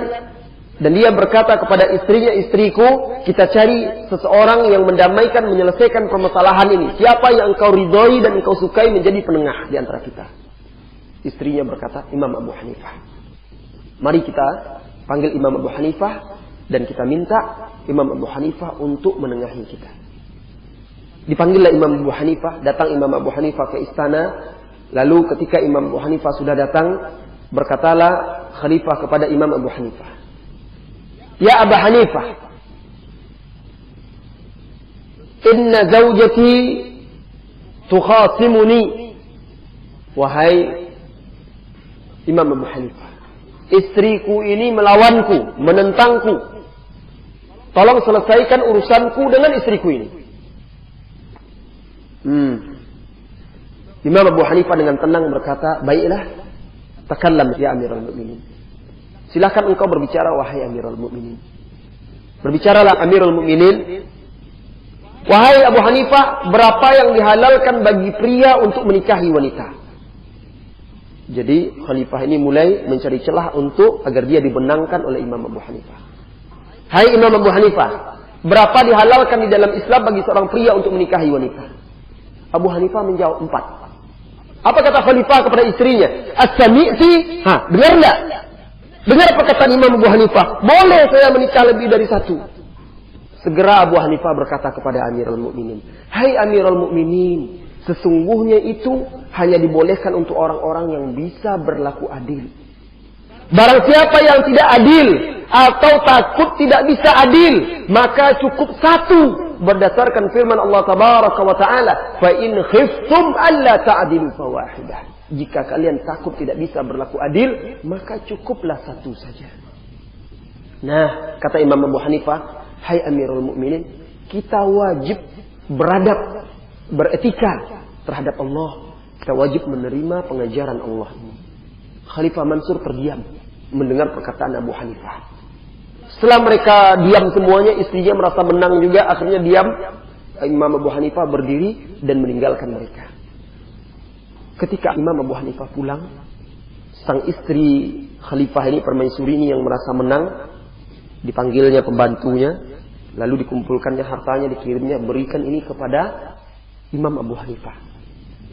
dan dia berkata kepada istrinya, "Istriku, kita cari seseorang yang mendamaikan, menyelesaikan permasalahan ini. Siapa yang engkau ridhoi dan engkau sukai menjadi penengah di antara kita?" Istrinya berkata, "Imam Abu Hanifah." Mari kita panggil Imam Abu Hanifah dan kita minta Imam Abu Hanifah untuk menengahi kita. Dipanggillah Imam Abu Hanifah, datang Imam Abu Hanifah ke istana. Lalu ketika Imam Abu Hanifah sudah datang, berkatalah khalifah kepada Imam Abu Hanifah, "Ya Abu Hanifah, inna zawjati tukhasimuni." Wahai Imam Abu Hanifah, istriku ini melawanku, menentangku. Tolong selesaikan urusanku dengan istriku ini. Imam Abu Hanifah dengan tenang berkata, "Baiklah, takallam ya Amirul Mukminin. Silakan engkau berbicara wahai Amirul Mukminin." Berbicaralah Amirul Mukminin, "Wahai Abu Hanifah, berapa yang dihalalkan bagi pria untuk menikahi wanita?" Jadi khalifah ini mulai mencari celah untuk agar dia dibenangkan oleh Imam Abu Hanifah. "Hai Imam Abu Hanifah, berapa dihalalkan di dalam Islam bagi seorang pria untuk menikahi wanita?" Abu Hanifah menjawab 4. Apa kata khalifah kepada istrinya? "As-sami'ti?" Dengar enggak? Dengar perkataan Imam Abu Hanifah, boleh saya menikah lebih dari satu. Segera Abu Hanifah berkata kepada Amirul Mukminin, hai Amirul Mukminin, sesungguhnya itu hanya dibolehkan untuk orang-orang yang bisa berlaku adil. Barang siapa yang tidak adil atau takut tidak bisa adil, maka cukup satu. Berdasarkan firman Allah Tabaraka wa Ta'ala, fa in khiftum alla ta'dilu fawahidah. Jika kalian takut tidak bisa berlaku adil, maka cukuplah satu saja. Nah, kata Imam Abu Hanifah, hai Amirul Mukminin, kita wajib beradab, beretika terhadap Allah. Kita wajib menerima pengajaran Allah ini. Khalifah Mansur terdiam mendengar perkataan Abu Hanifah. Setelah mereka diam semuanya, istrinya merasa menang juga, akhirnya diam. Imam Abu Hanifah berdiri dan meninggalkan mereka. Ketika Imam Abu Hanifah pulang, sang istri Khalifah ini, Permaisuri ini yang merasa menang, dipanggilnya pembantunya, lalu dikumpulkannya hartanya, dikirimnya, berikan ini kepada Imam Abu Hanifah.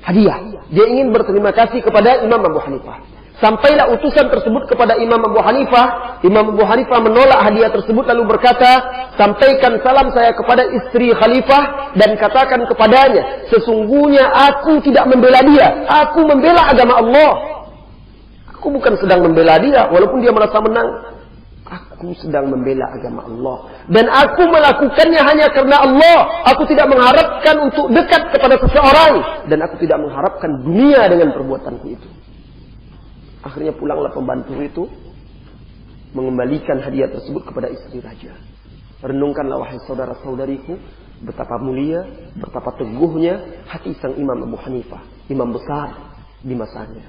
Hadiah. Dia ingin berterima kasih kepada Imam Abu Hanifah. Sampailah utusan tersebut kepada Imam Abu Hanifah. Imam Abu Hanifah menolak hadiah tersebut lalu berkata, sampaikan salam saya kepada istri Khalifah dan katakan kepadanya, sesungguhnya aku tidak membela dia, aku membela agama Allah. Aku bukan sedang membela dia walaupun dia merasa menang. Aku sedang membela agama Allah. Dan aku melakukannya hanya karena Allah. Aku tidak mengharapkan untuk dekat kepada seseorang. Dan aku tidak mengharapkan dunia dengan perbuatanku itu. Akhirnya pulanglah pembantu itu, mengembalikan hadiah tersebut kepada istri raja. Renungkanlah wahai saudara-saudariku, betapa mulia, betapa teguhnya hati sang Imam Abu Hanifah, imam besar di masanya.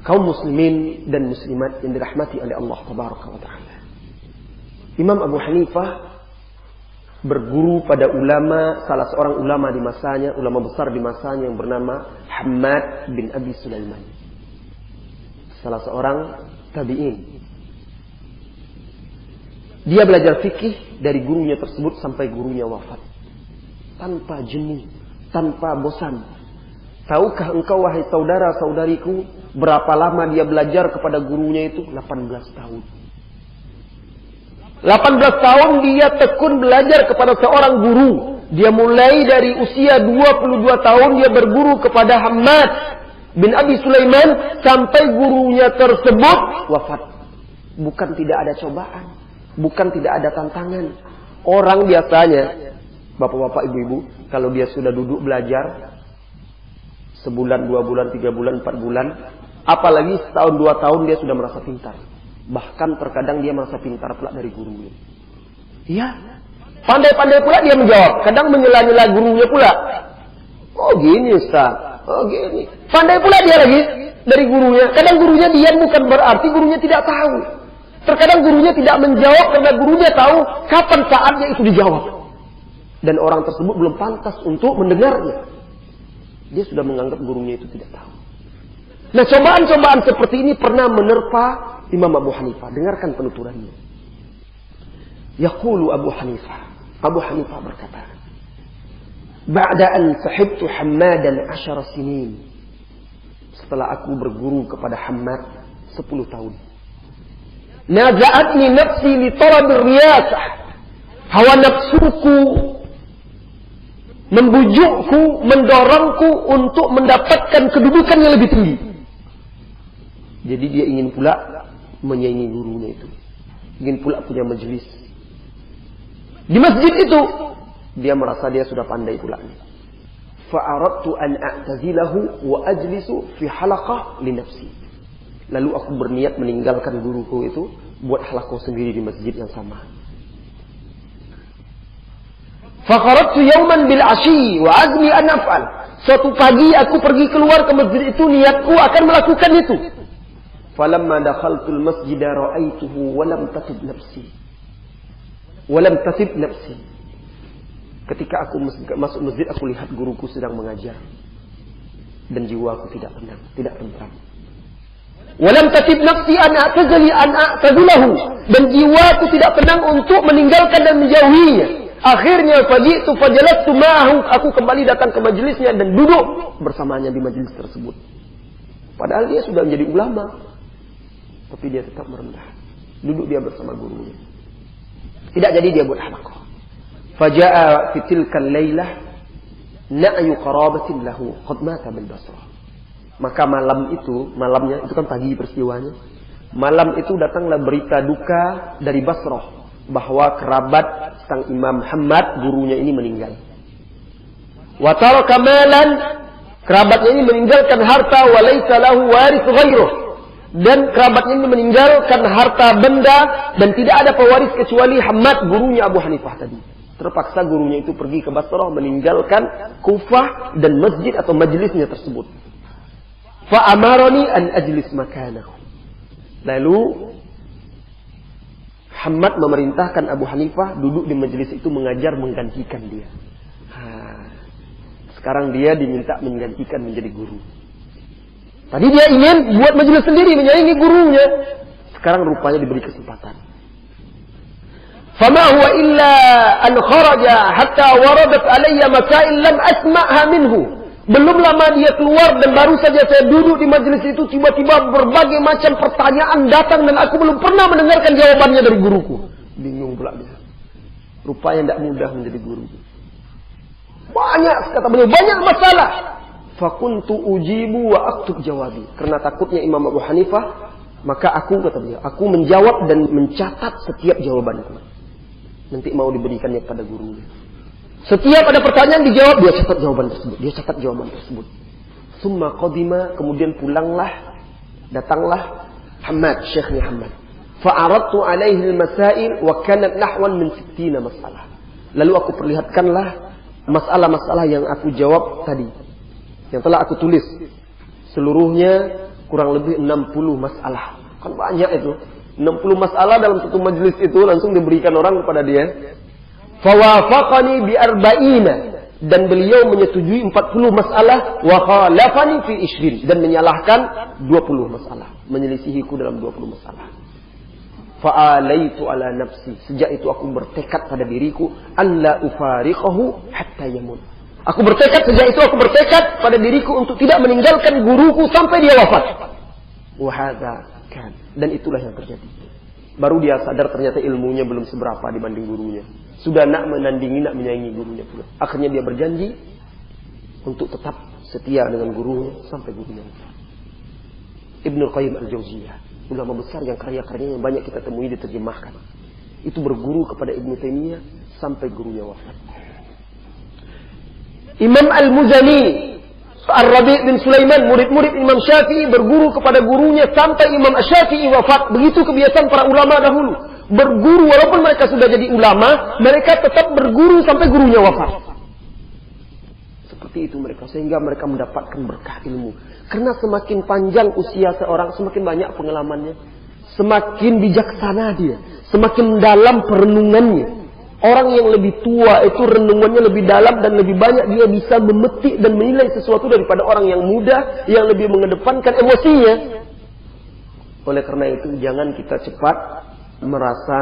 Kaum muslimin dan muslimat yang dirahmati oleh Allah Tabaraka wa Ta'ala. Imam Abu Hanifah berguru pada ulama, salah seorang ulama di masanya, ulama besar di masanya yang bernama Hammad bin Abi Sulaiman. Salah seorang tabi'in. Dia belajar fikih dari gurunya tersebut sampai gurunya wafat. Tanpa jemu, tanpa bosan. Tahukah engkau wahai saudara-saudariku, berapa lama dia belajar kepada gurunya itu? 18 tahun. 18 tahun dia tekun belajar kepada seorang guru. Dia mulai dari usia 22 tahun dia berguru kepada Hammad bin Abi Sulaiman sampai gurunya tersebut wafat. Bukan tidak ada cobaan, bukan tidak ada tantangan. Orang biasanya, bapak-bapak, ibu-ibu, kalau dia sudah duduk belajar sebulan, 2 bulan, 3 bulan, 4 bulan, apalagi setahun 2 tahun dia sudah merasa pintar. Bahkan terkadang dia merasa pintar pula dari gurunya. Iya, pandai-pandai pula dia menjawab. Kadang menyela-nyela gurunya pula. Oh gini Ustaz. Oh gini. Pandai pula dia lagi dari gurunya. Kadang gurunya diam bukan berarti gurunya tidak tahu. Terkadang gurunya tidak menjawab karena gurunya tahu kapan saatnya itu dijawab. Dan orang tersebut belum pantas untuk mendengarnya. Dia sudah menganggap gurunya itu tidak tahu. Nah, cobaan-cobaan seperti ini pernah menerpa Imam Abu Hanifah. Dengarkan penuturannya. Yaqulu Abu Hanifah. Abu Hanifah berkata, Ba'da an sahibtu Hammadan 10 sinin. Setelah aku berguru kepada Hammad 10 tahun. Naza'atni nafsi li talab riyasah. Hawa nafsuku membujukku, mendorongku untuk mendapatkan kedudukan yang lebih tinggi. Jadi dia ingin pula menyaingi gurunya itu. Ingin pula punya majelis. Di masjid itu dia merasa dia sudah pandai pula. Fa'aradtu an a'tazilahu wa ajlisu fi halaqah li nafsi. Lalu aku berniat meninggalkan guruku itu buat halaqah sendiri di masjid yang sama. Fakharajtu yawman bil ashi wa azmi an af'al. Suatu pagi aku pergi keluar ke masjid itu, niatku akan melakukan itu. Falamma dakhaltul masjid ra'aituhu wa lam tatib nafsi. Wa lam tatib nafsi. Ketika aku masuk masjid, aku lihat guruku sedang mengajar. Dan jiwaku tidak tenang, tidak tentram. Walam tatib nafsi an a'tazilahu. Dan jiwaku tidak tenang untuk meninggalkan dan menjauhinya. Akhirnya faji'tu fajalastu ma'ahu. Aku kembali datang ke majelisnya dan duduk bersamanya di majelis tersebut. Padahal dia sudah menjadi ulama. Tapi dia tetap merendah. Duduk dia bersama gurunya. Tidak jadi dia buat halaqah. Faja'a fi tilkal lailah na'yu qarabatin lahu qad mata bil Basrah. Maka malamnya itu kan pagi peristiwanya. Malam itu datanglah berita duka dari Basrah bahwa kerabat sang Imam Muhammad, gurunya ini meninggal. Wa taraka malan, kerabatnya ini meninggalkan harta, wa laisa lahu waris ghairuh. Dan kerabatnya ini meninggalkan harta benda dan tidak ada pewaris kecuali Muhammad, gurunya Abu Hanifah tadi. Terpaksa gurunya itu pergi ke Basrah meninggalkan Kufah dan masjid atau majlisnya tersebut. Fa amarani an ajlis makanahu. Lalu Muhammad memerintahkan Abu Hanifah duduk di majelis itu mengajar menggantikan dia. Sekarang dia diminta menggantikan menjadi guru. Tadi dia ingin buat majelis sendiri menyaingi gurunya. Sekarang rupanya diberi kesempatan. Fama huwa illa an kharaja hatta waradat alayya masail lam asma'ha minhu. Belum lama dia keluar dan baru saja saya duduk di majelis itu, tiba-tiba berbagai macam pertanyaan datang dan aku belum pernah mendengarkan jawabannya dari guruku. Bingung pula dia. Rupanya tidak mudah menjadi guru. Banyak, kata beliau, banyak masalah. Fakuntu ujibu wa aktub jawabi. Karena takutnya Imam Abu Hanifah, maka aku, kata beliau, aku menjawab dan mencatat setiap jawabanku. Nanti mau diberikannya kepada gurunya. Setiap ada pertanyaan dijawab, dia catat jawaban tersebut. Summa qadima, kemudian datanglah Muhammad, Syekhnya Muhammad. Fa'aradtu alaihi al-masail wa kanat nahwan min 60 masalah. Lalu aku perlihatkanlah masalah-masalah yang aku jawab tadi, yang telah aku tulis. Seluruhnya kurang lebih 60 masalah. Kan banyak itu. 60 masalah dalam satu majelis itu langsung diberikan orang kepada dia. Fawafaqani bi arba'ina, dan beliau menyetujui 40 masalah, wa khalafani fi 20, dan menyalahkan 20 masalah, menyelisihiku dalam 20 masalah. Fa'alaitu ala nafsi, sejak itu aku bertekad pada diriku an la ufariqahu hatta yamut. Sejak itu aku bertekad pada diriku untuk tidak meninggalkan guruku sampai dia wafat. Wa hadza kan, dan itulah yang terjadi. Baru dia sadar ternyata ilmunya belum seberapa dibanding gurunya. Sudah nak menyaingi gurunya pula. Akhirnya dia berjanji untuk tetap setia dengan gurunya sampai gurunya wafat. Ibnu Qayyim al-Jauziyah, ulama besar yang karya-karyanya banyak kita temui diterjemahkan. Itu berguru kepada Ibnu Taimiyah sampai gurunya wafat. Imam Al-Muzani, Ar-Rabi' bin Sulaiman, murid-murid Imam Syafi'i, berguru kepada gurunya sampai Imam Syafi'i wafat. Begitu kebiasaan para ulama dahulu. Berguru, walaupun mereka sudah jadi ulama, mereka tetap berguru sampai gurunya wafat. Seperti itu mereka, sehingga mereka mendapatkan berkah ilmu. Karena semakin panjang usia seorang, semakin banyak pengalamannya. Semakin bijaksana dia, semakin dalam perenungannya. Orang yang lebih tua itu renungannya lebih dalam dan lebih banyak, dia bisa memetik dan menilai sesuatu daripada orang yang muda yang lebih mengedepankan emosinya. Oleh karena itu jangan kita cepat merasa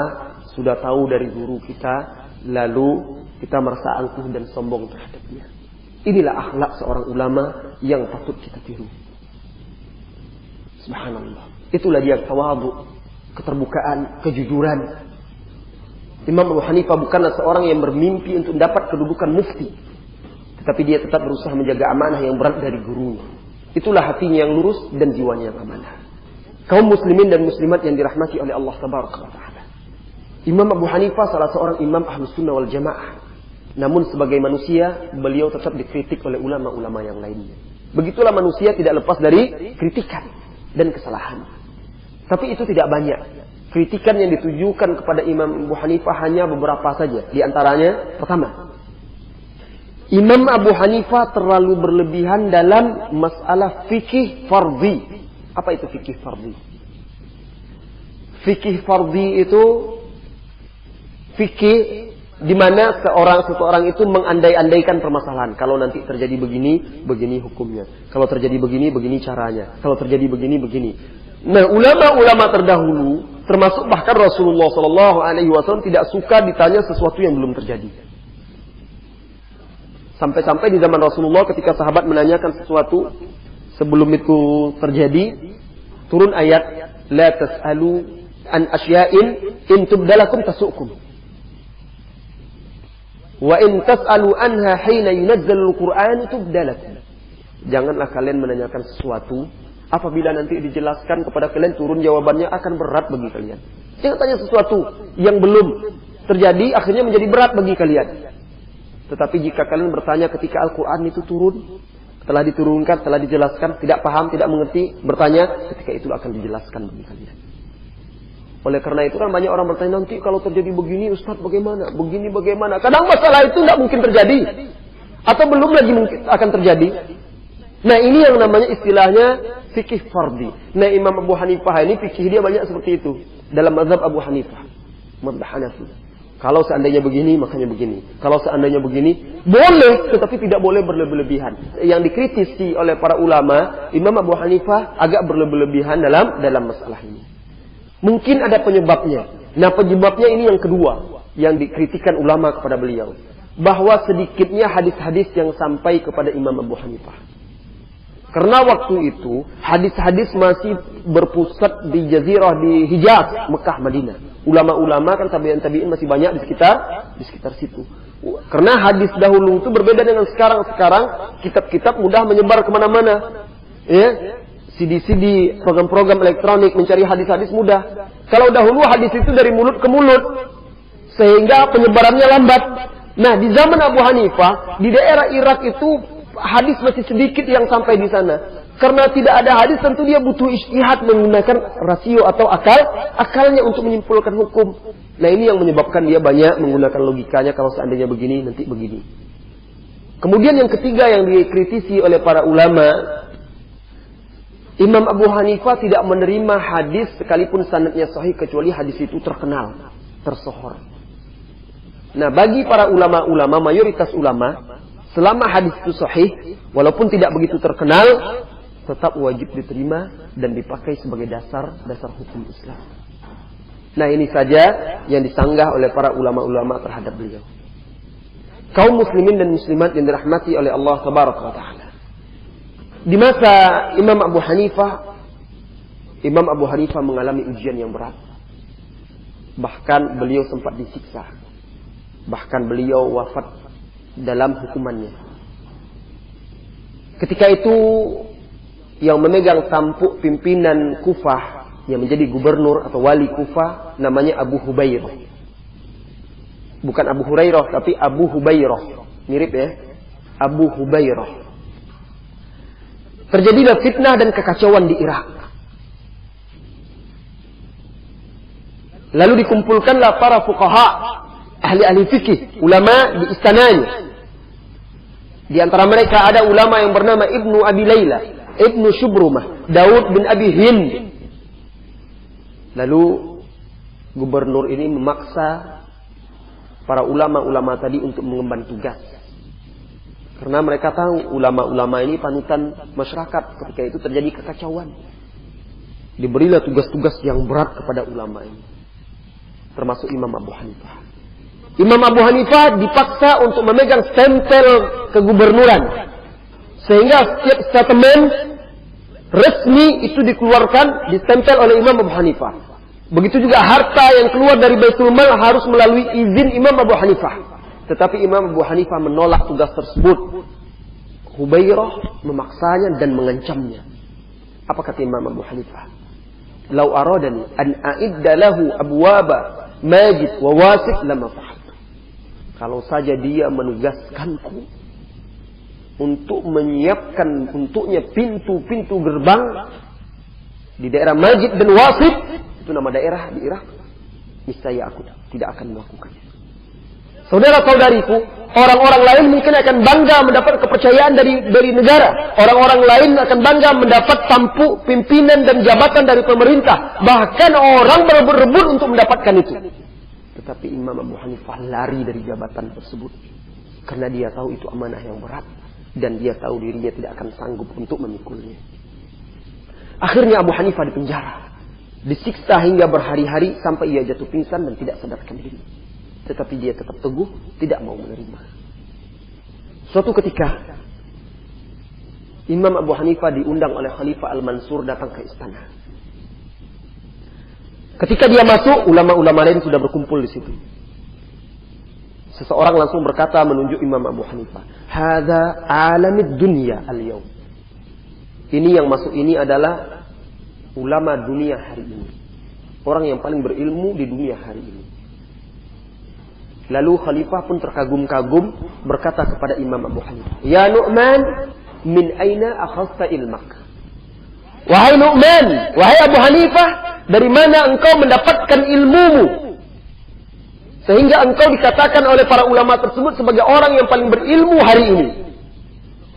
sudah tahu dari guru kita lalu kita merasa angkuh dan sombong terhadapnya. Inilah akhlak seorang ulama yang patut kita tiru. Subhanallah. Itulah dia tawadhu, keterbukaan, kejujuran. Imam Abu Hanifah bukanlah seorang yang bermimpi untuk dapat kedudukan mufti, tetapi dia tetap berusaha menjaga amanah yang berat dari gurunya. Itulah hatinya yang lurus dan jiwanya yang amanah. Kaum muslimin dan muslimat yang dirahmati oleh Allah Tabaraka wa Ta'ala. Imam Abu Hanifah salah seorang imam Ahlus Sunnah wal Jamaah. Namun sebagai manusia, beliau tetap dikritik oleh ulama-ulama yang lainnya. Begitulah manusia tidak lepas dari kritikan dan kesalahan. Tapi itu tidak banyak. Kritikan yang ditujukan kepada Imam Abu Hanifah hanya beberapa saja. Di antaranya, pertama, Imam Abu Hanifah terlalu berlebihan dalam masalah fikih fardhi. Apa itu fikih fardhi? Fikih fardhi itu fikih di mana seseorang itu mengandai-andaikan permasalahan. Kalau nanti terjadi begini, begini hukumnya. Kalau terjadi begini, begini caranya. Kalau terjadi begini, begini. Nah, ulama-ulama terdahulu, termasuk bahkan Rasulullah SAW tidak suka ditanya sesuatu yang belum terjadi. Sampai-sampai di zaman Rasulullah ketika sahabat menanyakan sesuatu sebelum itu terjadi, turun ayat la tas'alu an asya'in in tubdalakum tasu'kum. Wa in tas'alu anha hina yunazzalul Qur'an tubdalakum. Janganlah kalian menanyakan sesuatu apabila nanti dijelaskan kepada kalian turun jawabannya akan berat bagi kalian. Jangan tanya sesuatu yang belum terjadi akhirnya menjadi berat bagi kalian. Tetapi jika kalian bertanya ketika Al-Quran itu turun, telah diturunkan, telah dijelaskan, tidak paham, tidak mengerti, bertanya, ketika itu akan dijelaskan bagi kalian. Oleh karena itu kan banyak orang bertanya, nanti kalau terjadi begini Ustaz bagaimana? Begini bagaimana? Kadang masalah itu tidak mungkin terjadi. Atau belum lagi mungkin akan terjadi. Nah ini yang namanya istilahnya fikih fardi. Nah Imam Abu Hanifah ini fikih dia banyak seperti itu. Dalam mazhab Abu Hanifah. Mazhab Hanafi. Kalau seandainya begini, makanya begini. Kalau seandainya begini, boleh, tetapi tidak boleh berlebihan. Yang dikritisi oleh para ulama, Imam Abu Hanifah agak berlebihan dalam masalah ini. Mungkin ada penyebabnya. Nah penyebabnya ini yang kedua, yang dikritikan ulama kepada beliau. Bahwa sedikitnya hadis-hadis yang sampai kepada Imam Abu Hanifah. Karena waktu itu hadis-hadis masih berpusat di Jazirah, di Hijaz, Mekah, Madinah. Ulama-ulama kan tabi'in masih banyak di sekitar situ. Karena hadis dahulu itu berbeda dengan sekarang. Sekarang kitab-kitab mudah menyebar kemana-mana. Ya, CD-CD, program-program elektronik mencari hadis-hadis mudah. Kalau dahulu hadis itu dari mulut ke mulut, sehingga penyebarannya lambat. Nah di zaman Abu Hanifah di daerah Irak itu hadis masih sedikit yang sampai di sana. Karena tidak ada hadis, tentu dia butuh ijtihad menggunakan rasio atau akalnya untuk menyimpulkan hukum. Nah ini yang menyebabkan dia banyak menggunakan logikanya, kalau seandainya begini, nanti begini. Kemudian yang ketiga yang dikritisi oleh para ulama, Imam Abu Hanifah tidak menerima hadis sekalipun sanadnya sahih kecuali hadis itu terkenal, tersohor. Nah bagi para ulama-ulama, mayoritas ulama, selama hadis itu sahih, walaupun tidak begitu terkenal, tetap wajib diterima dan dipakai sebagai dasar hukum Islam. Nah ini saja yang disanggah oleh para ulama-ulama terhadap beliau. Kaum muslimin dan muslimat yang dirahmati oleh Allah Tabaraka wa Ta'ala. Di masa Imam Abu Hanifah mengalami ujian yang berat. Bahkan beliau sempat disiksa. Bahkan beliau wafat dalam hukumannya. Ketika itu yang memegang tampuk pimpinan Kufah, yang menjadi gubernur atau wali Kufah, namanya Abu Hubairah. Bukan Abu Hurairah, tapi Abu Hubairah. Mirip ya, Abu Hubairah. Terjadilah fitnah dan kekacauan di Irak. Lalu dikumpulkanlah para fuqaha, ahli-ahli fikih, ulama di istananya. Di antara mereka ada ulama yang bernama Ibnu Abi Layla, Ibnu Shubrumah, Daud bin Abi Hind. Lalu gubernur ini memaksa para ulama-ulama tadi untuk mengemban tugas. Karena mereka tahu ulama-ulama ini panutan masyarakat ketika itu terjadi kekacauan. Diberilah tugas-tugas yang berat kepada ulama ini. Termasuk Imam Abu Hanifah. Imam Abu Hanifah dipaksa untuk memegang stempel kegubernuran. Sehingga setiap statement resmi itu dikeluarkan, distempel oleh Imam Abu Hanifah. Begitu juga harta yang keluar dari Baitul Mal harus melalui izin Imam Abu Hanifah. Tetapi Imam Abu Hanifah menolak tugas tersebut. Hubairah memaksanya dan mengancamnya. Apa kata Imam Abu Hanifah? Lau aradani an a'idda lahu abwaba majid wa wasit lama fa'altu. Kalau saja dia menugaskanku untuk menyiapkan untuknya pintu-pintu gerbang di daerah Majid dan Wasit, itu nama daerah di Irak, niscaya aku tidak akan melakukannya. Saudara-saudariku, orang-orang lain mungkin akan bangga mendapat kepercayaan dari negara. Orang-orang lain akan bangga mendapat tampuk pimpinan dan jabatan dari pemerintah. Bahkan orang berebut-rebut untuk mendapatkan itu. Tetapi Imam Abu Hanifah lari dari jabatan tersebut. Karena dia tahu itu amanah yang berat. Dan dia tahu dirinya tidak akan sanggup untuk memikulnya. Akhirnya Abu Hanifah dipenjara. Disiksa hingga berhari-hari sampai ia jatuh pingsan dan tidak sadarkan diri. Tetapi dia tetap teguh, tidak mau menerima. Suatu ketika, Imam Abu Hanifah diundang oleh Khalifah Al-Mansur datang ke istana. Ketika dia masuk, ulama-ulama lain sudah berkumpul di situ. Seseorang langsung berkata menunjuk Imam Abu Hanifah, "Hadza alamid dunya al-yaum." Ini yang masuk ini adalah ulama dunia hari ini. Orang yang paling berilmu di dunia hari ini. Lalu khalifah pun terkagum-kagum berkata kepada Imam Abu Hanifah, "Ya Nu'man, min aina akhadta ilmak?" Wahai Nu'man, wahai Abu Hanifah, dari mana engkau mendapatkan ilmumu? Sehingga engkau dikatakan oleh para ulama tersebut sebagai orang yang paling berilmu hari ini.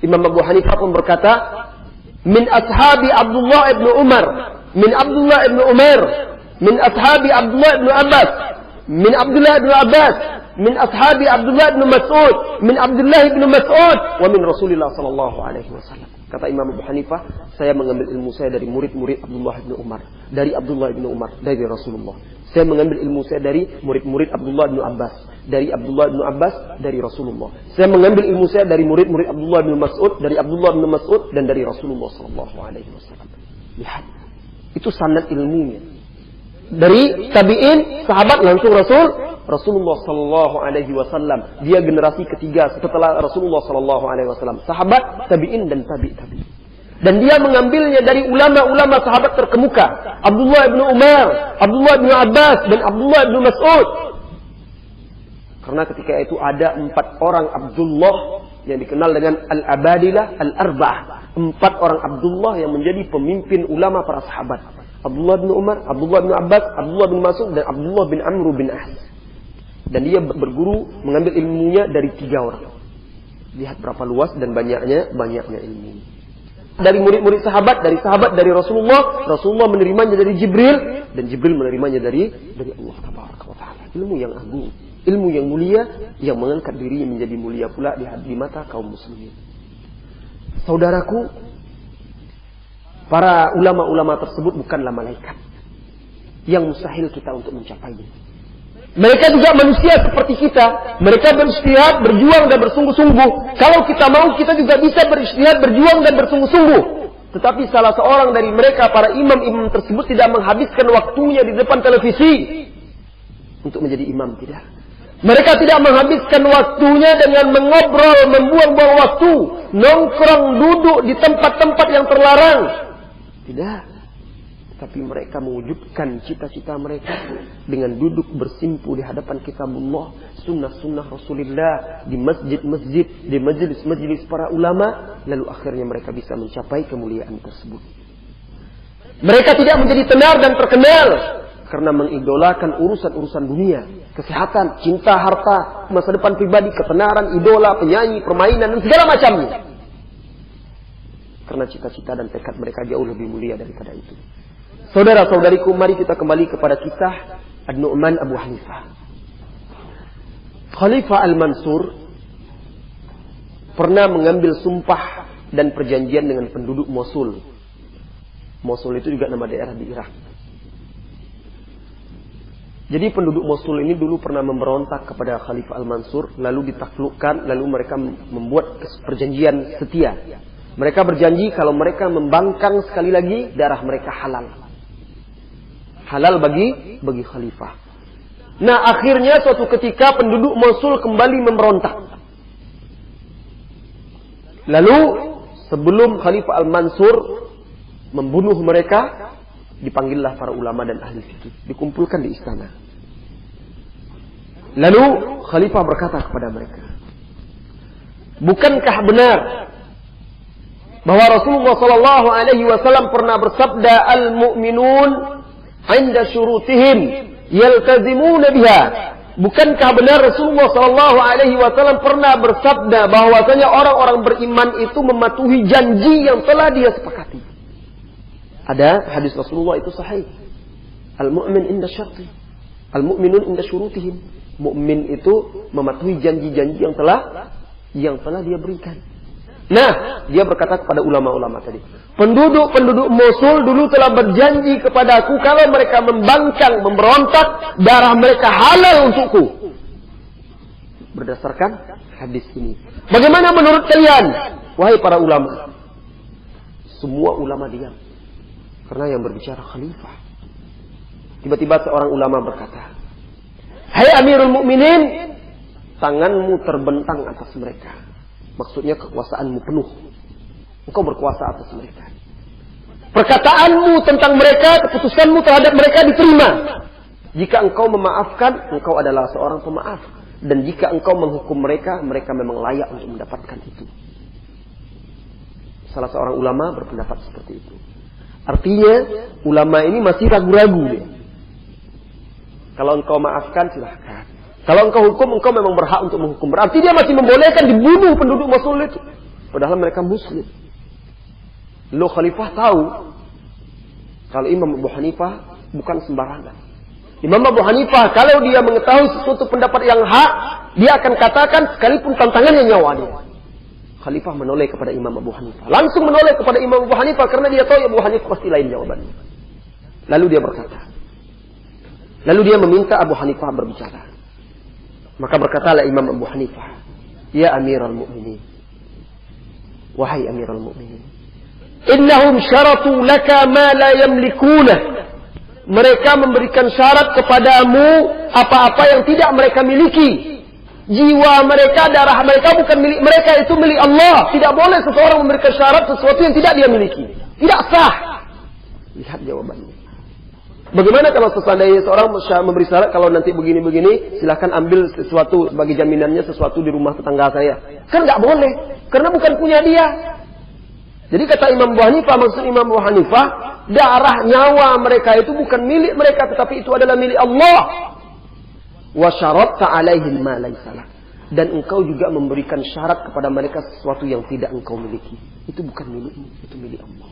Imam Abu Hanifah pun berkata, "Min ashabi Abdullah ibn Umar, min Abdullah ibn Umar, min ashabi Abdullah ibn Abbas, min Abdullah ibn Abbas, min ashabi Abdullah ibn Mas'ud, min Abdullah ibn Mas'ud, wa min Rasulullah sallallahu alaihi wasallam." Kata Imam Abu Hanifah, saya mengambil ilmu saya dari murid-murid Abdullah ibn Umar, dari Abdullah ibn Umar, dari Rasulullah. Saya mengambil ilmu saya dari murid-murid Abdullah ibn Abbas, dari Abdullah ibn Abbas, dari Rasulullah. Saya mengambil ilmu saya dari murid-murid Abdullah ibn Mas'ud, dari Abdullah ibn Mas'ud, dan dari Rasulullah sallallahu alaihi wasallam. Lihat, itu sanad ilmunya. Dari tabi'in, sahabat langsung Rasulullah sallallahu alaihi wasallam. Dia generasi ketiga setelah Rasulullah sallallahu alaihi wasallam. Sahabat, tabi'in dan tabi'. Dan dia mengambilnya dari ulama-ulama sahabat terkemuka, Abdullah bin Umar, Abdullah bin Abbas, dan Abdullah bin Mas'ud. Karena ketika itu ada 4 orang Abdullah yang dikenal dengan Al-Abadilah Al-Arba'ah. 4 orang Abdullah yang menjadi pemimpin ulama para sahabat. Abdullah bin Umar, Abdullah bin Abbas, Abdullah bin Mas'ud, dan Abdullah bin Amr bin As. Dan dia berguru mengambil ilmunya dari 3 orang. Lihat berapa luas dan banyaknya ilmu. Dari murid-murid sahabat, dari Rasulullah menerimanya dari Jibril, dan Jibril menerimanya dari Allah Taala. Ilmu yang agung, ilmu yang mulia, yang mengangkat dirinya menjadi mulia pula di mata kaum muslimin. Saudaraku, para ulama-ulama tersebut bukanlah malaikat yang mustahil kita untuk mencapainya. Mereka juga manusia seperti kita. Mereka beristihad, berjuang dan bersungguh-sungguh. Kalau kita mau, kita juga bisa beristihad, berjuang dan bersungguh-sungguh. Tetapi salah seorang dari mereka, para imam-imam tersebut, tidak menghabiskan waktunya di depan televisi untuk menjadi imam, tidak. Mereka tidak menghabiskan waktunya dengan mengobrol, membuang-buang waktu, nongkrong, duduk di tempat-tempat yang terlarang. Tidak. Tapi mereka mewujudkan cita-cita mereka dengan duduk bersimpu di hadapan kitabullah, sunnah-sunnah Rasulullah, di masjid-masjid, di majelis-majelis para ulama, lalu akhirnya mereka bisa mencapai kemuliaan tersebut. Mereka tidak menjadi tenar dan terkenal karena mengidolakan urusan-urusan dunia, kesehatan, cinta, harta, masa depan pribadi, ketenaran, idola, penyanyi, permainan, dan segala macamnya. Karena cita-cita dan tekad mereka jauh lebih mulia daripada itu. Saudara-saudariku, mari kita kembali kepada kisah An-Nu'man Abu Hanifah. Khalifah Al-Mansur pernah mengambil sumpah dan perjanjian dengan penduduk Mosul. Mosul itu juga nama daerah di Irak. Jadi penduduk Mosul ini dulu pernah memberontak kepada Khalifah Al-Mansur, lalu ditaklukkan, lalu mereka membuat perjanjian setia. Mereka berjanji kalau mereka membangkang sekali lagi, darah mereka halal. Halal bagi khalifah. Nah, akhirnya suatu ketika penduduk Mosul kembali memberontak. Lalu sebelum Khalifah Al-Mansur membunuh mereka, dipanggillah para ulama dan ahli fikih, dikumpulkan di istana. Lalu khalifah berkata kepada mereka, "Bukankah benar bahwa Rasulullah sallallahu alaihi wasallam pernah bersabda, al-mu'minun 'inda syurutihim yaltazimuna biha?" Bukankah benar Rasulullah sallallahu alaihi wasallam pernah bersabda bahwasanya orang-orang beriman itu mematuhi janji yang telah dia sepakati? Ada hadis Rasulullah itu sahih. Al-mu'min 'inda syarti, al-mu'minun 'inda syurutihim. Mukmin itu mematuhi janji-janji yang telah dia berikan. Nah, dia berkata kepada ulama-ulama tadi, penduduk-penduduk Mosul dulu telah berjanji kepadaku kalau mereka membangkang, memberontak, darah mereka halal untukku. Berdasarkan hadis ini. Bagaimana menurut kalian, wahai para ulama? Semua ulama diam. Karena yang berbicara khalifah. Tiba-tiba seorang ulama berkata, "Hai Amirul Mukminin, tanganmu terbentang atas mereka." Maksudnya kekuasaanmu penuh. Engkau berkuasa atas mereka. Perkataanmu tentang mereka, keputusanmu terhadap mereka diterima. Jika engkau memaafkan, engkau adalah seorang pemaaf. Dan jika engkau menghukum mereka, mereka memang layak untuk mendapatkan itu. Salah seorang ulama berpendapat seperti itu. Artinya, ulama ini masih ragu-ragu dia. Kalau engkau maafkan, silahkan. Kalau engkau hukum, engkau memang berhak untuk menghukum. Berarti dia masih membolehkan dibunuh penduduk Mosul itu. Padahal mereka muslim. Lalu khalifah tahu kalau Imam Abu Hanifah bukan sembarangan. Imam Abu Hanifah kalau dia mengetahui sesuatu pendapat yang hak, dia akan katakan sekalipun tantangannya nyawa dia. Khalifah menoleh kepada Imam Abu Hanifah. Langsung menoleh kepada Imam Abu Hanifah karena dia tahu Abu Hanifah pasti lain jawabannya. Lalu dia berkata. Lalu dia meminta Abu Hanifah berbicara. Maka berkatalah Imam Abu Hanifah, "Ya Amirul Mukminin, wahai Amirul Mukminin, innahum syaratu laka ma la yamlikuna." Mereka memberikan syarat kepadamu apa-apa yang tidak mereka miliki. Jiwa mereka, darah mereka bukan milik mereka, itu milik Allah. Tidak boleh seseorang memberikan syarat sesuatu yang tidak dia miliki. Tidak sah. Lihat jawabannya. Bagaimana kalau seandainya seorang memberi syarat, kalau nanti begini-begini, silahkan ambil sesuatu sebagai jaminannya, sesuatu di rumah tetangga saya. Kan nggak boleh, karena bukan punya dia. Jadi kata Imam Abu Hanifah, maksud Imam Abu Hanifah, darah nyawa mereka itu bukan milik mereka, tetapi itu adalah milik Allah. Wa syaratta alaihim ma laysa lak. Dan engkau juga memberikan syarat kepada mereka sesuatu yang tidak engkau miliki. Itu bukan milikmu, itu milik Allah.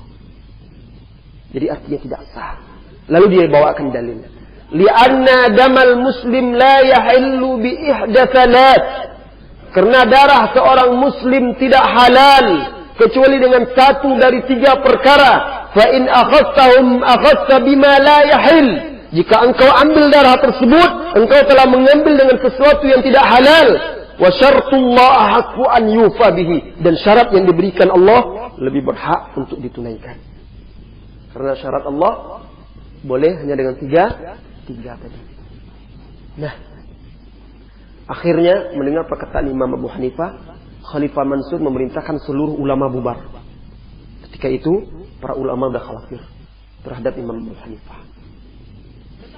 Jadi artinya tidak sah. Lalu dia bawakan dalil. Li'anna damal muslim la yahillu bi ihda thalat. Karena darah seorang muslim tidak halal kecuali dengan satu dari 3 perkara. Fa in akhadtahum akhadta bima la yahil. Jika engkau ambil darah tersebut, engkau telah mengambil dengan sesuatu yang tidak halal. Wa syartullah haqqu an yufa bihi. Dan syarat yang diberikan Allah lebih berhak untuk ditunaikan. Karena syarat Allah boleh hanya dengan 3 tadi. Nah, akhirnya mendengar perkataan Imam Abu Hanifah, Khalifah Mansur memerintahkan seluruh ulama bubar. Ketika itu, para ulama sudah khawatir terhadap Imam Abu Hanifah.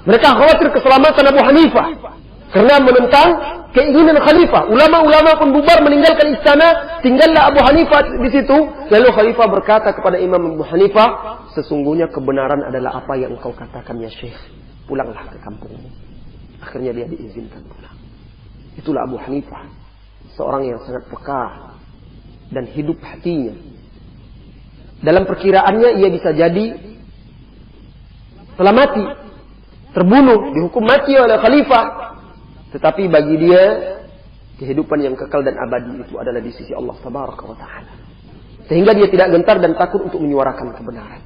Mereka khawatir keselamatan Abu Hanifah karena menentang keinginan Khalifah. Ulama-ulama pun bubar meninggalkan istana, tinggallah Abu Hanifah di situ. Lalu Khalifah berkata kepada Imam Abu Hanifah, "Sesungguhnya kebenaran adalah apa yang engkau katakan ya Syekh. Pulanglah ke kampungmu." Akhirnya dia diizinkan pulang. Itulah Abu Hanifah, seorang yang sangat peka dan hidup hatinya. Dalam perkiraannya ia bisa jadi telah mati, terbunuh, dihukum mati oleh Khalifah. Tetapi bagi dia kehidupan yang kekal dan abadi itu adalah di sisi Allah Tabaraka wa Ta'ala. Sehingga dia tidak gentar dan takut untuk menyuarakan kebenaran.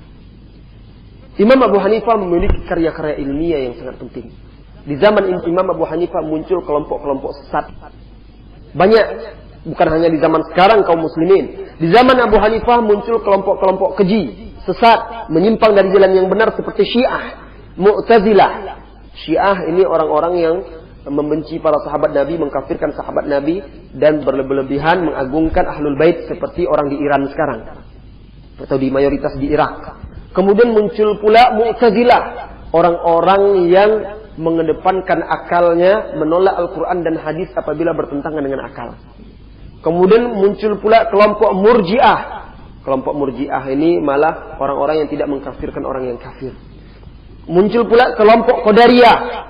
Imam Abu Hanifah memiliki karya-karya ilmiah yang sangat penting. Di zaman Imam Abu Hanifah muncul kelompok-kelompok sesat. Banyak, bukan hanya di zaman sekarang kaum muslimin. Di zaman Abu Hanifah muncul kelompok-kelompok keji, sesat, menyimpang dari jalan yang benar seperti Syiah, Mu'tazilah. Syiah ini orang-orang yang membenci para sahabat Nabi, mengkafirkan sahabat Nabi, dan berlebihan mengagungkan Ahlul Bait seperti orang di Iran sekarang. Atau di mayoritas di Irak. Kemudian muncul pula Mu'tazilah. Orang-orang yang mengedepankan akalnya, menolak Al-Quran dan hadis apabila bertentangan dengan akal. Kemudian muncul pula kelompok Murji'ah. Kelompok Murji'ah ini malah orang-orang yang tidak mengkafirkan orang yang kafir. Muncul pula kelompok Qadariyah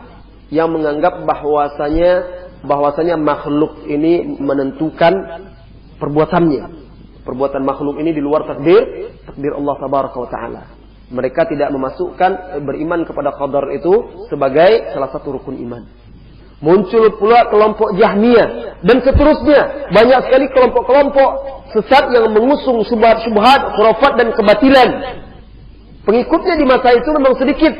yang menganggap bahwasanya makhluk ini menentukan perbuatannya. Perbuatan makhluk ini di luar takdir Allah Tabaraka wa Ta'ala. Mereka tidak memasukkan beriman kepada qadar itu sebagai salah satu rukun iman. Muncul pula kelompok Jahmiyah dan seterusnya. Banyak sekali kelompok-kelompok sesat yang mengusung syubhat-syubhat, khurafat dan kebatilan. Pengikutnya di masa itu memang sedikit,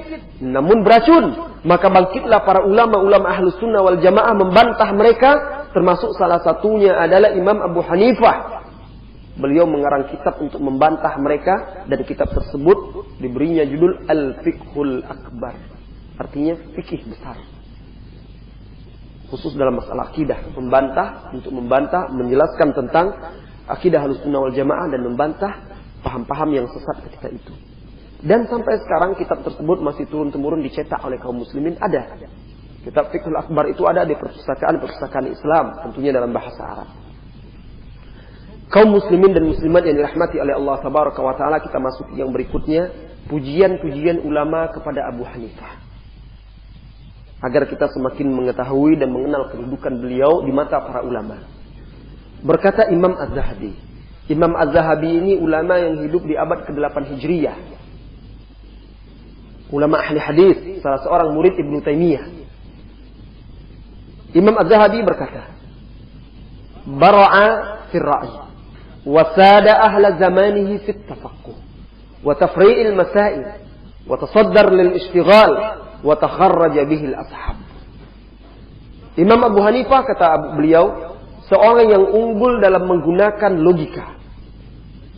namun beracun. Maka bangkitlah para ulama-ulama Ahlus Sunnah wal Jamaah membantah mereka, termasuk salah satunya adalah Imam Abu Hanifah. Beliau mengarang kitab untuk membantah mereka, dan kitab tersebut diberinya judul Al-Fiqhul Akbar. artinya fikih besar. Khusus dalam masalah akidah, membantah, menjelaskan tentang akidah Ahlussunnah wal Jamaah dan membantah paham-paham yang sesat ketika itu. Dan sampai sekarang kitab tersebut masih turun-temurun dicetak oleh kaum muslimin, ada. Kitab Fiqhul Akbar itu ada di perpustakaan Islam, tentunya dalam bahasa Arab. Kaum muslimin dan muslimat yang dirahmati oleh Allah Tabaraka wa Ta'ala, kita masuk yang berikutnya, pujian-pujian ulama kepada Abu Hanifah. Agar kita semakin mengetahui dan mengenal kedudukan beliau di mata para ulama. Berkata Imam Az-Zahabi. Imam Az-Zahabi ini ulama yang hidup di abad ke-8 Hijriyah. Ulama ahli hadis, salah seorang murid Ibnu Taimiyah. Imam Az-Zahabi berkata, Bara'a fil ra'i, wa sada ahla zamanihi fit tafaqquh, wa tafri'il masail, wa tasaddar lil ishtighal, wa takharraja bihil ashab. Imam Abu Hanifah, kata beliau, seorang yang unggul dalam menggunakan logika.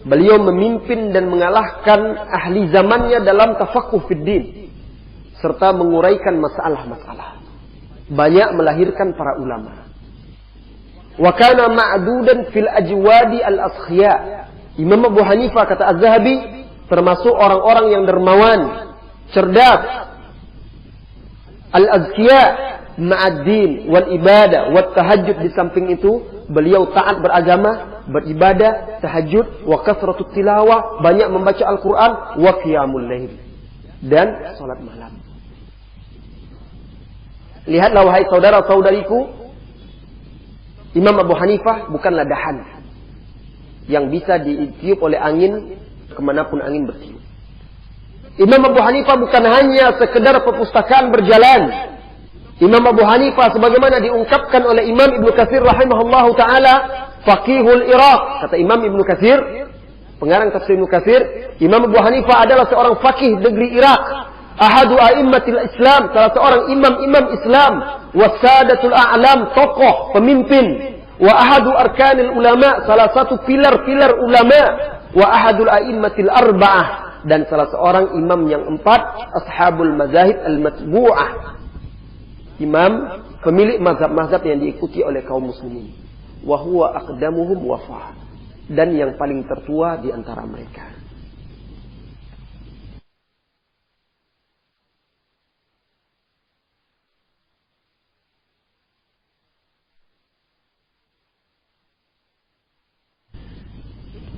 Beliau memimpin dan mengalahkan ahli zamannya dalam tafaqquh fid din, serta menguraikan masalah-masalah. Banyak melahirkan para ulama. Wa kana ma'dudan fil ajwadi al-askhya. Imam Abu Hanifah, kata Az-Zahabi, termasuk orang-orang yang dermawan, cerdas, al-azkiya ma'ad-din wal ibadah wat tahajjud. Di samping itu beliau taat beragama, beribadah, tahajud, wa kasratut tilawah, banyak membaca Al-Qur'an, wa qiyamul lail, dan salat malam. Lihatlah wahai saudara-saudariku, Imam Abu Hanifah bukanlah dahan yang bisa ditiup oleh angin kemanapun angin bertiup. Imam Abu Hanifah bukan hanya sekedar perpustakaan berjalan. Imam Abu Hanifah sebagaimana diungkapkan oleh Imam Ibnu Katsir rahimahullahu taala, faqihul Iraq. Kata Imam Ibnu Katsir, pengarang tafsir Ibnu Katsir, Imam Abu Hanifah adalah seorang faqih negeri Irak, ahadu a'immatil Islam, salah seorang imam-imam Islam, wasadatul a'lam, tokoh, pemimpin, wa ahadu arkanil ulama, salah satu pilar-pilar ulama, wa ahadul a'immatil arba'ah, dan salah seorang imam yang 4, ashabul mazahib al-matbu'ah, imam pemilik mazhab-mazhab yang diikuti oleh kaum muslimin, wa huwa aqdamuhum wafa, dan yang paling tertua di antara mereka.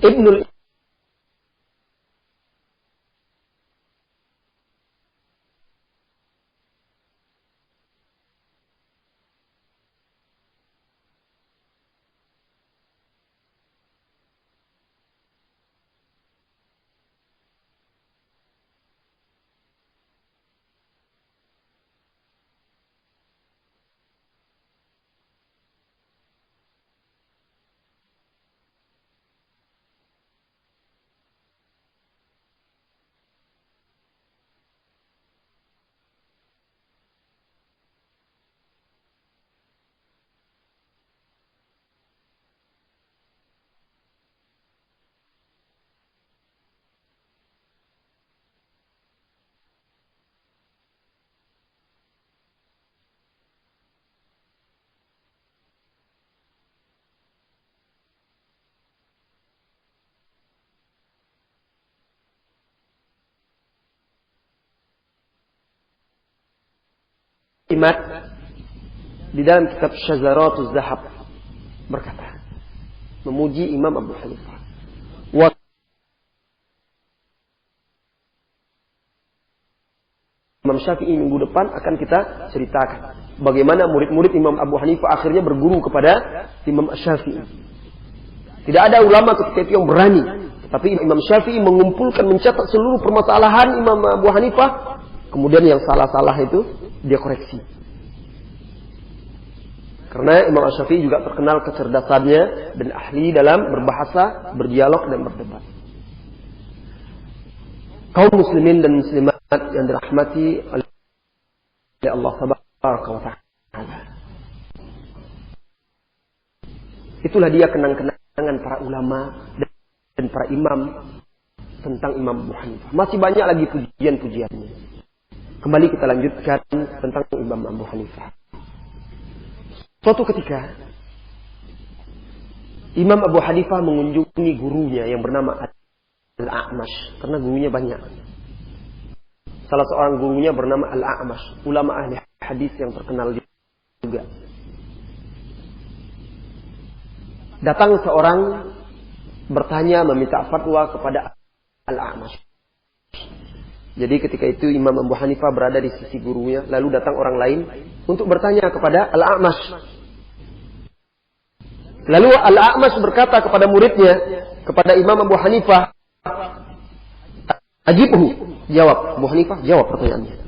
Ibnul Imad di dalam kitab Syazaratuz Zahab berkata, memuji Imam Abu Hanifah. Imam Syafi'i minggu depan akan kita ceritakan bagaimana murid-murid Imam Abu Hanifah akhirnya berguru kepada Imam Syafi'i. Tidak ada ulama ketika itu yang berani, tapi Imam Syafi'i mengumpulkan, mencatat seluruh permasalahan Imam Abu Hanifah, kemudian yang salah-salah itu dia koreksi. Karena Imam Syafi'i juga terkenal kecerdasannya dan ahli dalam berbahasa, berdialog dan berdebat. Kaum muslimin dan muslimat yang dirahmati oleh Allah Tabaraka wa Ta'ala. Itulah dia kenang-kenangan para ulama dan para imam tentang Imam Abu Hanifah. Masih banyak lagi pujian-pujiannya. Kembali kita lanjutkan tentang Imam Abu Hanifah. Suatu ketika Imam Abu Hanifah mengunjungi gurunya yang bernama Al-A'mash, karena gurunya banyak. Salah seorang gurunya bernama Al-A'mash, ulama ahli hadis yang terkenal juga. Datang seorang bertanya meminta fatwa kepada Al-A'mash. Jadi ketika itu Imam Abu Hanifah berada di sisi gurunya, lalu datang orang lain untuk bertanya kepada Al-A'mash. Lalu Al-A'mash berkata kepada muridnya, kepada Imam Abu Hanifah, "Ajibhu." Jawab, Abu Hanifah jawab pertanyaannya.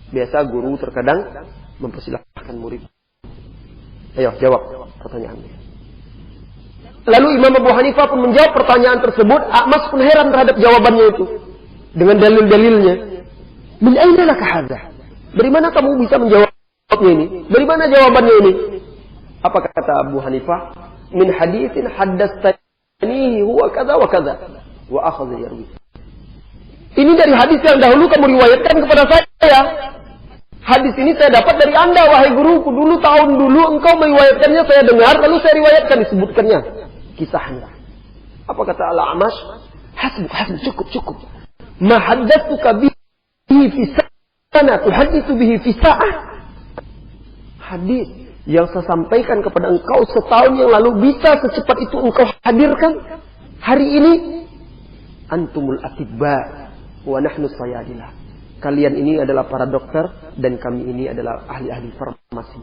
Biasa guru terkadang mempersilahkan murid. Ayo jawab pertanyaannya. Lalu Imam Abu Hanifah pun menjawab pertanyaan tersebut. A'mash pun heran terhadap jawabannya itu dengan dalil-dalilnya. Min aina laka hadza? Dari mana kamu bisa menjawabnya ini? Dari mana jawabannya ini? Apa kata Abu Hanifah? Min haditsin haddatsanihi huwa kadza wa kadza wa akhadha yarwi. Ini dari hadis yang dahulu kamu riwayatkan kepada saya. Hadis ini saya dapat dari Anda, wahai guruku. Dulu tahun dulu engkau meriwayatkannya, saya dengar, lalu saya riwayatkan, disebutkannya kisahnya. Apa kata Al-A'mash? Hasbuk, cukup. Ma haddatsuka bihi fi sanah, tuhadditsu bihi fi sa'ah. Hadis yang saya sampaikan kepada engkau setahun yang lalu bisa secepat itu engkau hadirkan hari ini. Antumul atibba wa nahnu sayadilah. Kalian ini adalah para dokter dan kami ini adalah ahli-ahli farmasi.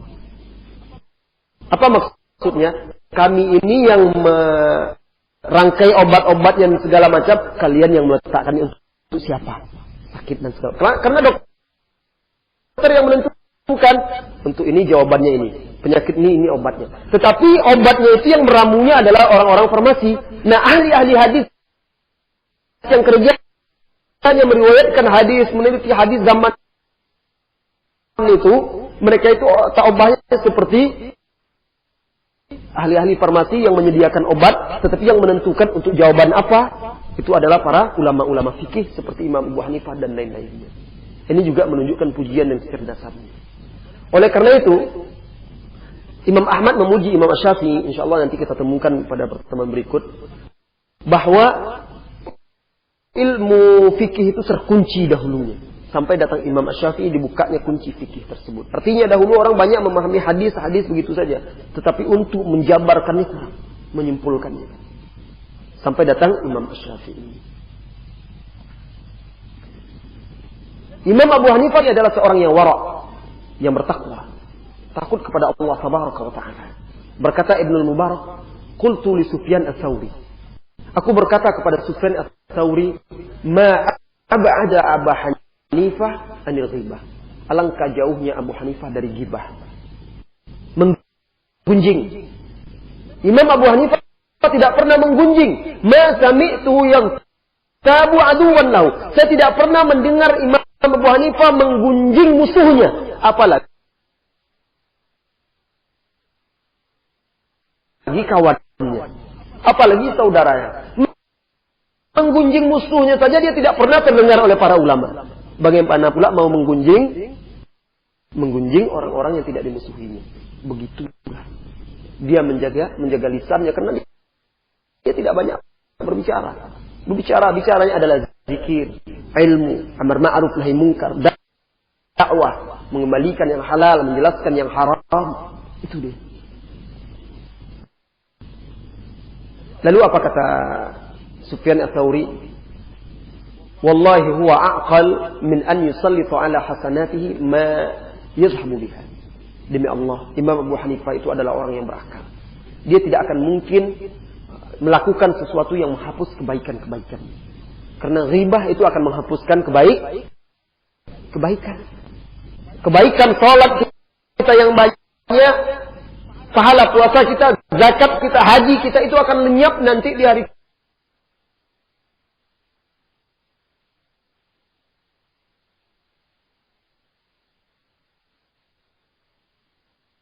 Apa maksudnya? Kami ini yang merangkai obat-obat yang segala macam, kalian yang meletakkannya untuk siapa? Sakit dan segala. Karena dokter yang menentukan untuk ini jawabannya ini, penyakit ini obatnya. Tetapi obatnya itu yang meramunya adalah orang-orang farmasi. Nah, ahli-ahli hadis yang kerja hanya meriwayatkan hadis, meneliti hadis zaman itu, mereka itu obatnya seperti ahli-ahli farmasi yang menyediakan obat, tetapi yang menentukan untuk jawaban apa, itu adalah para ulama-ulama fikih seperti Imam Abu Hanifah dan lain-lainnya. Ini juga menunjukkan pujian dan kecerdasannya. Oleh karena itu, Imam Ahmad memuji Imam Syafi'i, insyaallah nanti kita temukan pada pertemuan berikut, bahwa ilmu fikih itu terkunci dahulunya. Sampai datang Imam Syafi'i dibukanya kunci fikih tersebut. Artinya dahulu orang banyak memahami hadis-hadis begitu saja. Tetapi untuk menjabarkannya kurang, menyimpulkannya. Sampai datang Imam Syafi'i. Imam Abu Hanifah adalah seorang yang wara', yang bertakwa. Takut kepada Allah Subhanahu wa ta'ala. Berkata Ibnu Mubarak, "Qultu li Sufyan ats-Tsauri." Aku berkata kepada Sufyan ats-Tsauri, "Ma ab'ada Abu Hanifah anil ghibah." Alangkah jauhnya Abu Hanifah dari ghibah. Menggunjing. Imam Abu Hanifah tidak pernah menggunjing. Ma sami'tu yang tabu aduwan lahu. Saya tidak pernah mendengar Imam Abu Hanifah menggunjing musuhnya. Apalagi kawannya. Apalagi saudaranya. Menggunjing musuhnya saja dia tidak pernah terdengar oleh para ulama. Bagaimana pula mau menggunjing orang-orang yang tidak dimusuhinya. Begitulah. Dia menjaga lisannya karena dia tidak banyak berbicara. Bicaranya adalah zikir, ilmu, amar ma'ruf nahi munkar, dakwah, mengembalikan yang halal, menjelaskan yang haram. Itu dia. Lalu apa kata Sufyan ats-Tsauri? Wallahi huwa a'qal min an yusallita ala hasanatihi ma yazhamu biha. Demi Allah, Imam Abu Hanifah itu adalah orang yang berakal. Dia tidak akan mungkin melakukan sesuatu yang menghapus kebaikan-kebaikan. Karena ghibah itu akan menghapuskan kebaikan. Kebaikan salat kita yang banyak, pahala puasa kita, zakat kita, haji kita itu akan lenyap nanti di hari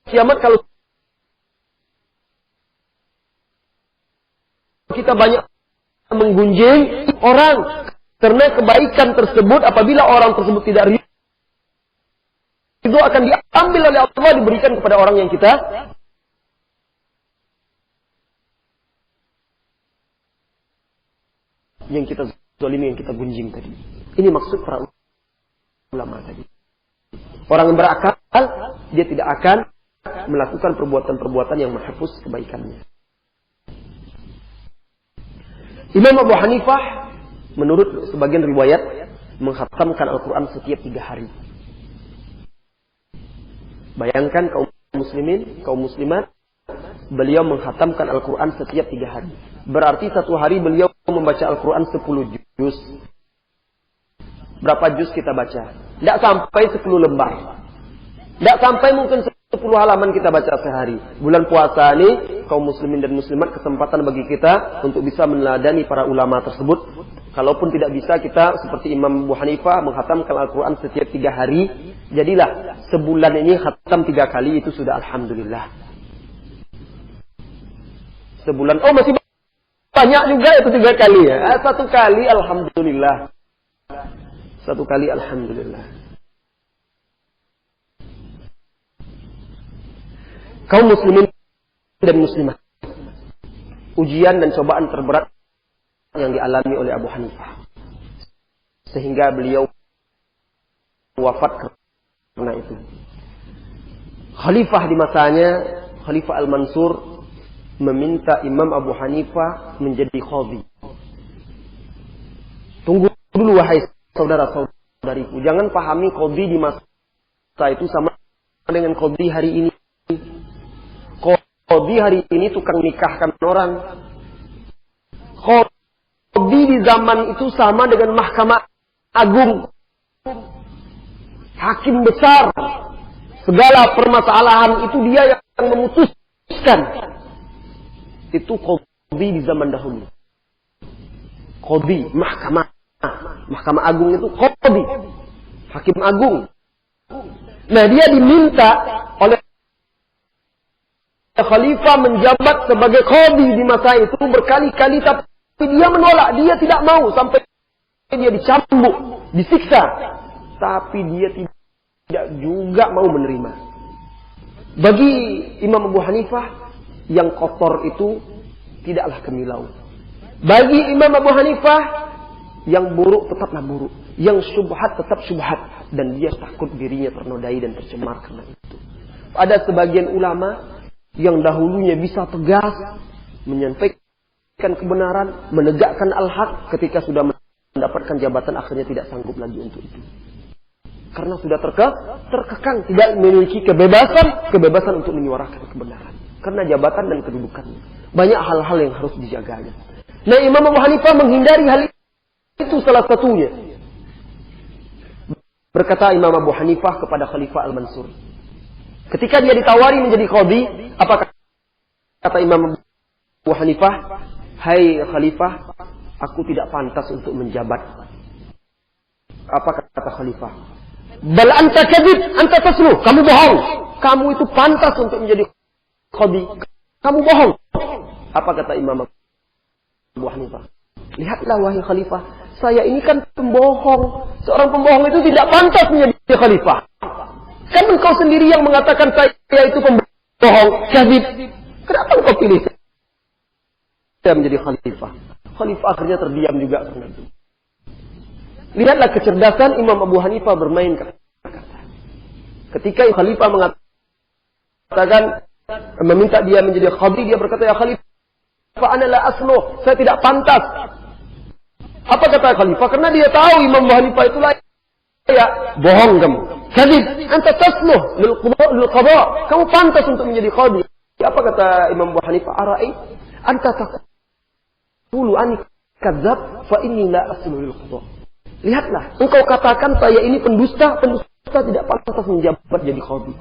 kiamat. Kalau kita banyak menggunjing orang, Karena kebaikan tersebut apabila orang tersebut tidak ridho, itu akan diambil oleh Allah, diberikan kepada orang yang kita zalimi, yang kita gunjing tadi. Ini maksud para ulama tadi. Orang yang berakal, dia tidak akan melakukan perbuatan-perbuatan yang menghapus kebaikannya. Imam Abu Hanifah, menurut sebagian riwayat, menghatamkan Al-Quran setiap 3 hari. Bayangkan kaum muslimin, kaum muslimat, beliau menghatamkan Al-Quran setiap 3 hari. Berarti satu hari beliau membaca Al-Quran 10 juz. Berapa juz kita baca? Tidak sampai 10 lembar. Tidak sampai mungkin 10 halaman kita baca sehari. Bulan puasa ini, kaum muslimin dan muslimat, kesempatan bagi kita untuk bisa meneladani para ulama tersebut. Kalaupun tidak bisa, kita seperti Imam Abu Hanifah menghatamkan Al-Quran setiap 3 hari. Jadilah sebulan ini khatam 3 kali, itu sudah alhamdulillah. Sebulan, oh masih banyak juga itu 3 kali ya. 1 kali alhamdulillah. 1 kali alhamdulillah. Kaum muslimin dan muslimah, ujian dan cobaan terberat yang dialami oleh Abu Hanifah, sehingga beliau wafat karena itu. Khalifah di masanya, Khalifah Al-Mansur, meminta Imam Abu Hanifah menjadi qadhi. Tunggu dulu wahai saudara-saudariku, jangan pahami qadhi di masa itu sama dengan qadhi hari ini. Qadhi hari ini tukang nikahkan orang. Qadhi di zaman itu sama dengan Mahkamah Agung, hakim besar. Segala permasalahan itu dia yang memutuskan. Itu qadhi di zaman dahulu. Qadhi, Mahkamah Agung itu qadhi, hakim agung. Nah, dia diminta oleh Khalifah menjabat sebagai qadhi di masa itu berkali-kali, tapi dia menolak, dia tidak mau, sampai dia dicambuk, disiksa, tapi dia tidak juga mau menerima. Bagi Imam Abu Hanifah, yang kotor itu tidaklah kemilau. Bagi Imam Abu Hanifah, yang buruk tetaplah buruk, yang syubhat tetap syubhat, dan dia takut dirinya ternodai dan tercemar karena itu. Ada sebagian ulama yang dahulunya bisa tegas menyampaikan kebenaran, menegakkan al-haq, ketika sudah mendapatkan jabatan akhirnya tidak sanggup lagi untuk itu. Karena sudah terkekang, tidak memiliki kebebasan untuk menyuarakan kebenaran. Karena jabatan dan kedudukannya. Banyak hal-hal yang harus dijaganya. Nah, Imam Abu Hanifah menghindari hal itu salah satunya. Berkata Imam Abu Hanifah kepada Khalifah Al-Mansur, ketika dia ditawari menjadi qadhi, apa kata Imam Abu Hanifah? Hai Khalifah, aku tidak pantas untuk menjabat. Apa kata Khalifah? Bal anta kadhib, anta tasluh. Kamu bohong. Kamu itu pantas untuk menjadi qadhi. Kamu bohong. Apa kata Imam Abu Hanifah? Lihatlah wahai Khalifah, saya ini kan pembohong. Seorang pembohong itu tidak pantas menjadi Khalifah. Kan engkau sendiri yang mengatakan saya itu pembohong, kadhib. Kenapa engkau pilih saya menjadi Khalifah? Khalifah akhirnya terdiam juga karena itu. Lihatlah kecerdasan Imam Abu Hanifah bermain kata-kata. Ketika Khalifah mengatakan, meminta dia menjadi qadhi, dia berkata, ya Khalifah, ana la asluh, saya tidak pantas. Apa kata Khalifah? Karena dia tahu Imam Abu Hanifah itu layak. Bohong kamu. Kadhib, anta tasluh lil qada. Kamu pantas untuk menjadi qadhi. Apa kata Imam Abu Hanifah? Arai anta taqulu ani kadzab fa inni la asluh lil qada. Lihatlah, engkau katakan saya ini pendusta tidak pantas menjabat jadi qadhi.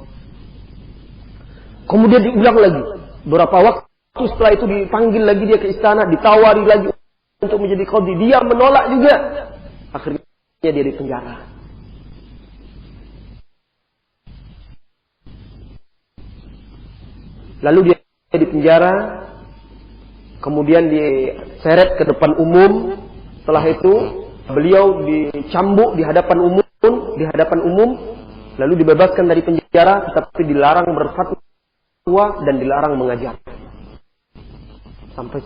Kemudian diulang lagi. Beberapa waktu setelah itu dipanggil lagi dia ke istana, ditawari lagi untuk menjadi qadhi. Dia menolak juga. Akhirnya dia dipenjara. Lalu dia dipenjara, kemudian diseret ke depan umum. Setelah itu beliau dicambuk di hadapan umum, lalu dibebaskan dari penjara, tetapi dilarang berfatwa dan dilarang mengajar. Sampai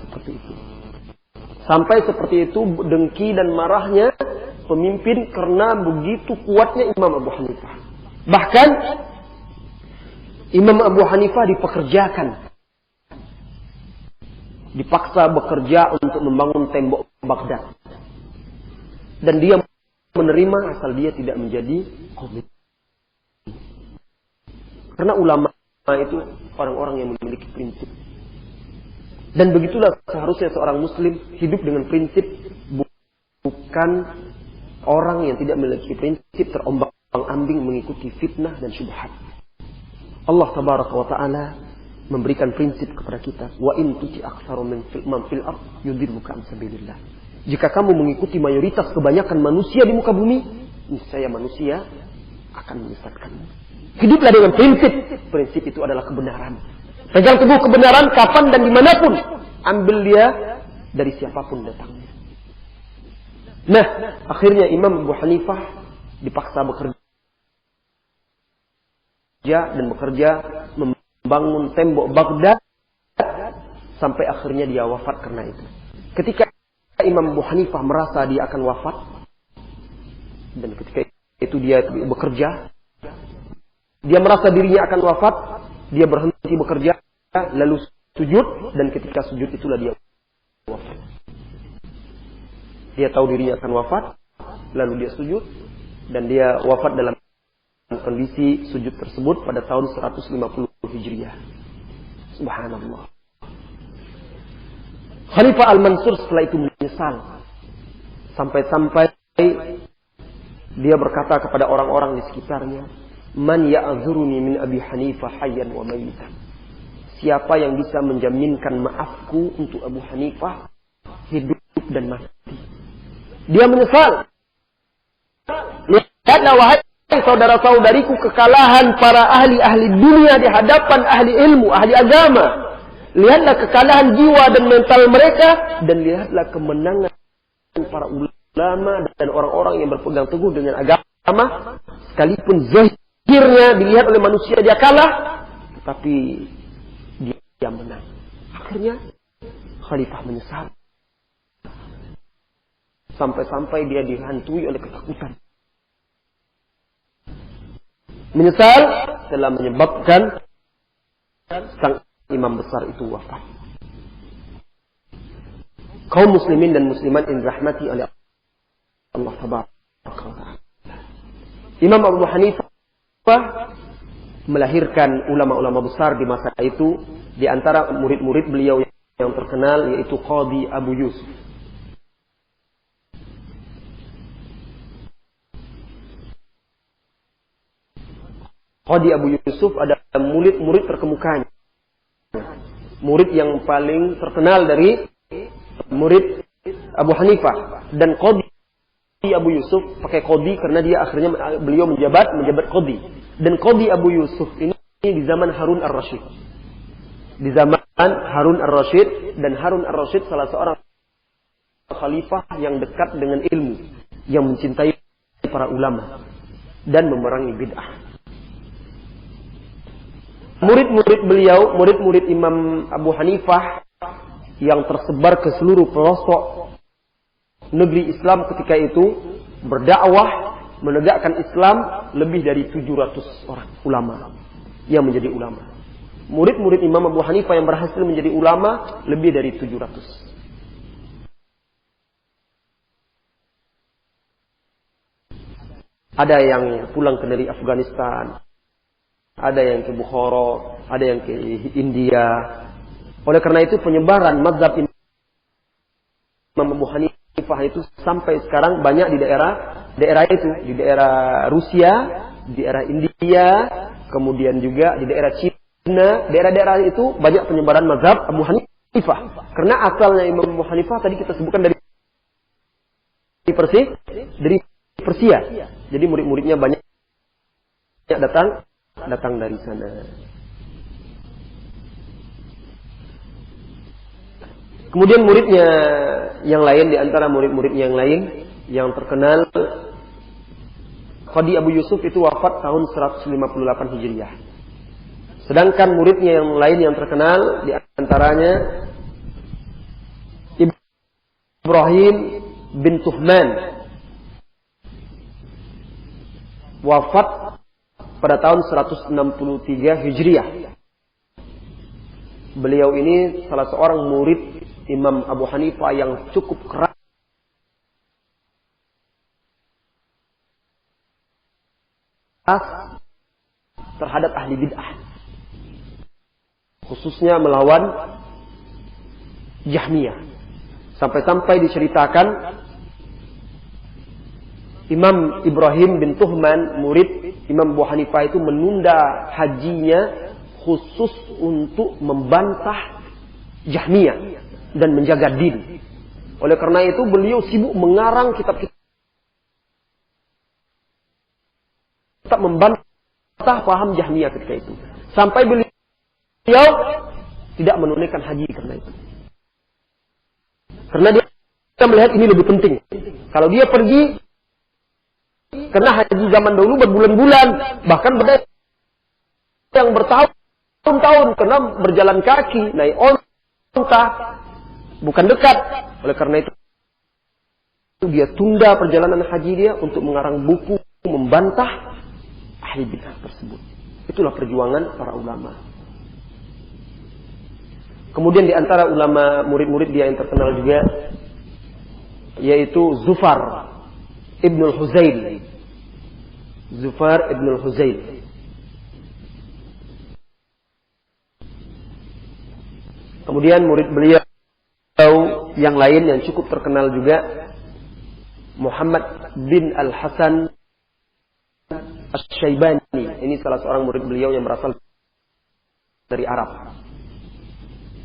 seperti itu dengki dan marahnya pemimpin karena begitu kuatnya Imam Abu Hanifah. Bahkan Imam Abu Hanifah dipaksa bekerja untuk membangun tembok Baghdad. Dan dia menerima asal dia tidak menjadi qadhi. Karena ulama itu orang-orang yang memiliki prinsip. Dan begitulah seharusnya seorang muslim hidup dengan prinsip, bukan orang yang tidak memiliki prinsip terombang-ambing mengikuti fitnah dan syubhat. Allah tabaraka wa ta'ala memberikan prinsip kepada kita, wa in tuti aktsaru man fil ard yudilluka an sabilillah. Jika kamu mengikuti mayoritas kebanyakan manusia di muka bumi, niscaya manusia akan menyesatkanmu. Hiduplah dengan prinsip. Prinsip itu adalah kebenaran. Pegang teguh kebenaran kapan dan dimanapun. Ambil dia dari siapapun datangnya. Nah, akhirnya Imam Abu Hanifah dipaksa bekerja membangun tembok Baghdad sampai akhirnya dia wafat karena itu. Ketika Imam Abu Hanifah merasa dia akan wafat, dan ketika itu dia bekerja, dia merasa dirinya akan wafat, dia berhenti bekerja, lalu sujud, dan ketika sujud itulah dia wafat. Dia tahu dirinya akan wafat, lalu dia sujud, dan dia wafat dalam kondisi sujud tersebut pada tahun 150 Hijriah. Subhanallah. Khalifah Al-Mansur setelah itu menyesal. Sampai-sampai dia berkata kepada orang-orang di sekitarnya, "Man ya'zuruni min Abi Hanifah hayyan wa mayyitan." Siapa yang bisa menjaminkan maafku untuk Abu Hanifah hidup dan mati? Dia menyesal. Lihatlah wahai saudara-saudariku, kekalahan para ahli-ahli dunia di hadapan ahli ilmu, ahli agama. Lihatlah kekalahan jiwa dan mental mereka, dan lihatlah kemenangan para ulama dan orang-orang yang berpegang teguh dengan agama. Sekalipun zahirnya dilihat oleh manusia dia kalah, tetapi dia menang. Akhirnya Khalifah menyesal. Sampai-sampai dia dihantui oleh ketakutan. Menyesal telah menyebabkan sang imam besar itu wafat. Kaum muslimin dan muslimat yang dirahmati oleh Allah tabaraka wa ta'ala. Imam Abu Hanifah melahirkan ulama-ulama besar di masa itu. Di antara murid-murid beliau yang terkenal yaitu Qadhi Abu Yusuf. Qadhi Abu Yusuf adalah murid terkemukanya. Murid yang paling terkenal dari murid Abu Hanifah. Dan Qadhi Abu Yusuf pakai Qadhi karena dia akhirnya beliau menjabat Qadhi. Dan Qadhi Abu Yusuf ini di zaman Harun Ar-Rasyid. Di zaman Harun Ar-Rasyid, dan Harun Ar-Rasyid salah seorang khalifah yang dekat dengan ilmu, yang mencintai para ulama dan memerangi bid'ah. Murid-murid beliau, murid-murid Imam Abu Hanifah yang tersebar ke seluruh pelosok negeri Islam ketika itu, berdakwah menegakkan Islam lebih dari 700 orang ulama yang menjadi ulama. Murid-murid Imam Abu Hanifah yang berhasil menjadi ulama lebih dari 700. Ada yang pulang dari Afghanistan, ada yang ke Bukhara, ada yang ke India. Oleh karena itu penyebaran mazhab Imam Abu Hanifah itu sampai sekarang banyak di daerah itu, di daerah Rusia, di daerah India, kemudian juga di daerah Cina. Daerah-daerah itu banyak penyebaran mazhab Abu Hanifah. Karena asalnya Imam Abu Hanifah tadi kita sebutkan dari Persia. Jadi murid-muridnya banyak datang dari sana. Kemudian muridnya yang lain, di antara murid-muridnya yang lain yang terkenal, Qadi Abu Yusuf itu wafat tahun 158 Hijriah. Sedangkan muridnya yang lain yang terkenal di antaranya Ibrahim bin Tuhman, wafat pada tahun 163 Hijriah. Beliau ini salah seorang murid Imam Abu Hanifah yang cukup keras terhadap ahli bid'ah, khususnya melawan Jahmiyah. Sampai-sampai diceritakan Imam Ibrahim bin Tuhman, murid Imam Abu Hanifah itu menunda hajinya khusus untuk membantah Jahmiyah dan menjaga din. Oleh karena itu beliau sibuk mengarang kitab-kitab membantah paham Jahmiyah ketika itu. Sampai beliau tidak menunaikan haji karena itu. Karena dia melihat ini lebih penting. Kalau dia pergi, karena haji zaman dulu berbulan-bulan, bahkan ada yang bertahun-tahun karena berjalan kaki, naik onta, bukan dekat. Oleh karena itu dia tunda perjalanan haji dia untuk mengarang buku membantah ahli bid'ah tersebut. Itulah perjuangan para ulama. Kemudian di antara ulama murid-murid dia yang terkenal juga yaitu Zufar Ibnul Huzail. Zufar Ibnul Huzail. Kemudian murid beliau yang lain yang cukup terkenal juga Muhammad bin Al-Hasan Asy-Syaibani. Ini salah seorang murid beliau yang berasal dari Arab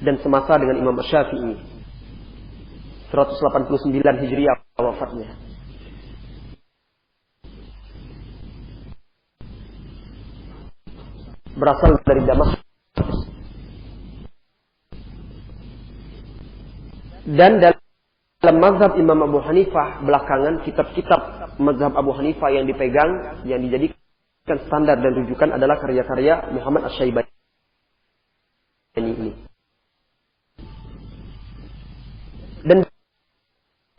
dan semasa dengan Imam Asy-Syafi'i. 189 Hijriah wafatnya. Berasal dari Damaskus. Dan dalam mazhab Imam Abu Hanifah belakangan, kitab-kitab mazhab Abu Hanifah yang dipegang, yang dijadikan standar dan rujukan adalah karya-karya Muhammad Asy-Syaibani ini. Dan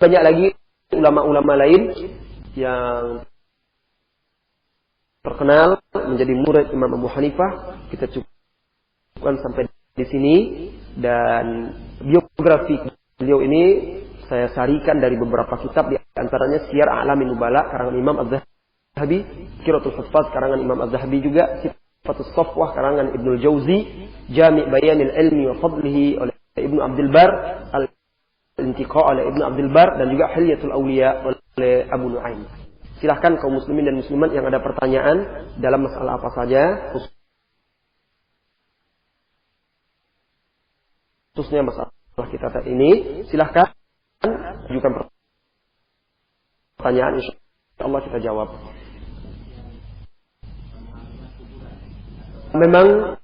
banyak lagi ulama-ulama lain yang terkenal menjadi murid Imam Abu Hanifah. Kita cukupkan sampai di sini. Dan biografi beliau ini saya sarikan dari beberapa kitab, di antaranya Siyar A'lamin Nubala karangan Imam Az-Zahabi, Qiratul Huffaz karangan Imam Az-Zahabi juga, Sifatus Safwah karangan Ibnul Jauzi, Jami' Bayanil Ilmi wa Fadlihi oleh Ibnu Abdul Bar, Al-Intiqa oleh Ibnu Abdul Bar, dan juga Hilyatul Awliya oleh Abu Nu'aim. Silahkan kaum muslimin dan muslimat yang ada pertanyaan dalam masalah apa saja, khususnya masalah kita saat ini, silahkan ajukan pertanyaan, insyaallah kita jawab. Memang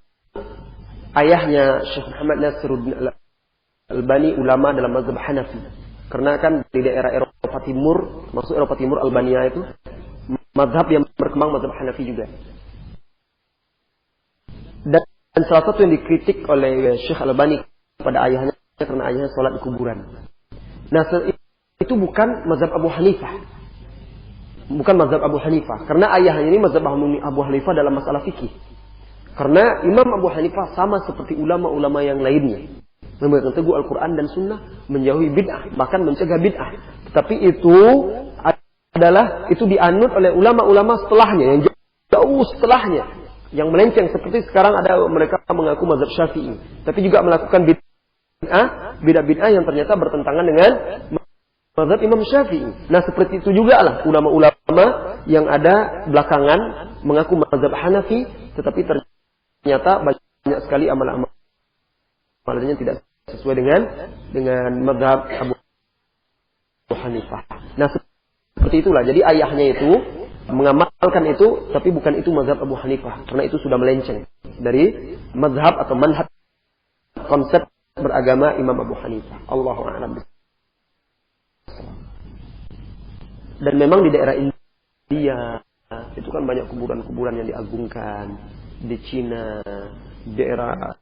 ayahnya Syekh Muhammad Nasiruddin Albani ulama dalam mazhab Hanafi. Karena kan di daerah Eropa Timur, maksud Eropa Timur Albania itu mazhab yang berkembang mazhab Hanafi juga. Dan salah satu yang dikritik oleh Syekh Albani pada ayahnya karena ayahnya sholat di kuburan. Nah, itu bukan mazhab Abu Hanifah. Bukan mazhab Abu Hanifah. Karena ayahnya ini mazhab Abu Hanifah dalam masalah fikih. Karena Imam Abu Hanifah sama seperti ulama-ulama yang lainnya, memegang teguh Al-Quran dan Sunnah, menjauhi bid'ah, bahkan mencegah bid'ah. Tetapi itu dianut oleh ulama-ulama setelahnya, yang jauh setelahnya, yang melenceng seperti sekarang ada mereka mengaku mazhab Syafi'i, tapi juga melakukan bid'ah yang ternyata bertentangan dengan mazhab Imam Syafi'i. Nah, seperti itu juga lah ulama-ulama yang ada belakangan mengaku mazhab Hanafi, tetapi ternyata banyak sekali amalan-amalannya tidak sesuai dengan mazhab Abu Hanifah. Nah, seperti itulah. Jadi ayahnya itu mengamalkan itu, tapi bukan itu mazhab Abu Hanifah, karena itu sudah melenceng dari mazhab atau manhaj konsep beragama Imam Abu Hanifah. Allahu a'lam. Dan memang di daerah India itu kan banyak kuburan-kuburan yang diagungkan. Di Cina, daerah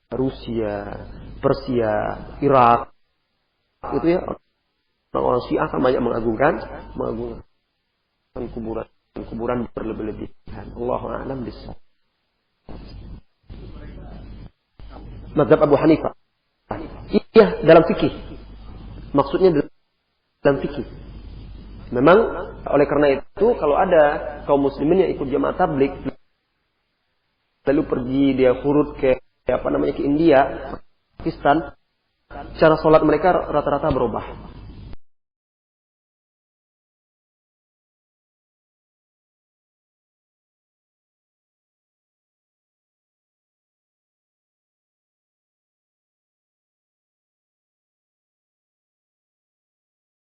Rusia, Persia, Irak, itu ya orang-orang Syiah kan banyak mengagungkan kuburan berlebih-lebihan. Allahu a'lam bishawab. Mazhab Abu Hanifah. Iya, dalam fikih. Maksudnya dalam fikih. Memang oleh karena itu kalau ada kaum muslimin yang ikut jamaah tabligh lalu pergi dia khurud ke ke India, Pakistan, cara sholat mereka rata-rata berubah.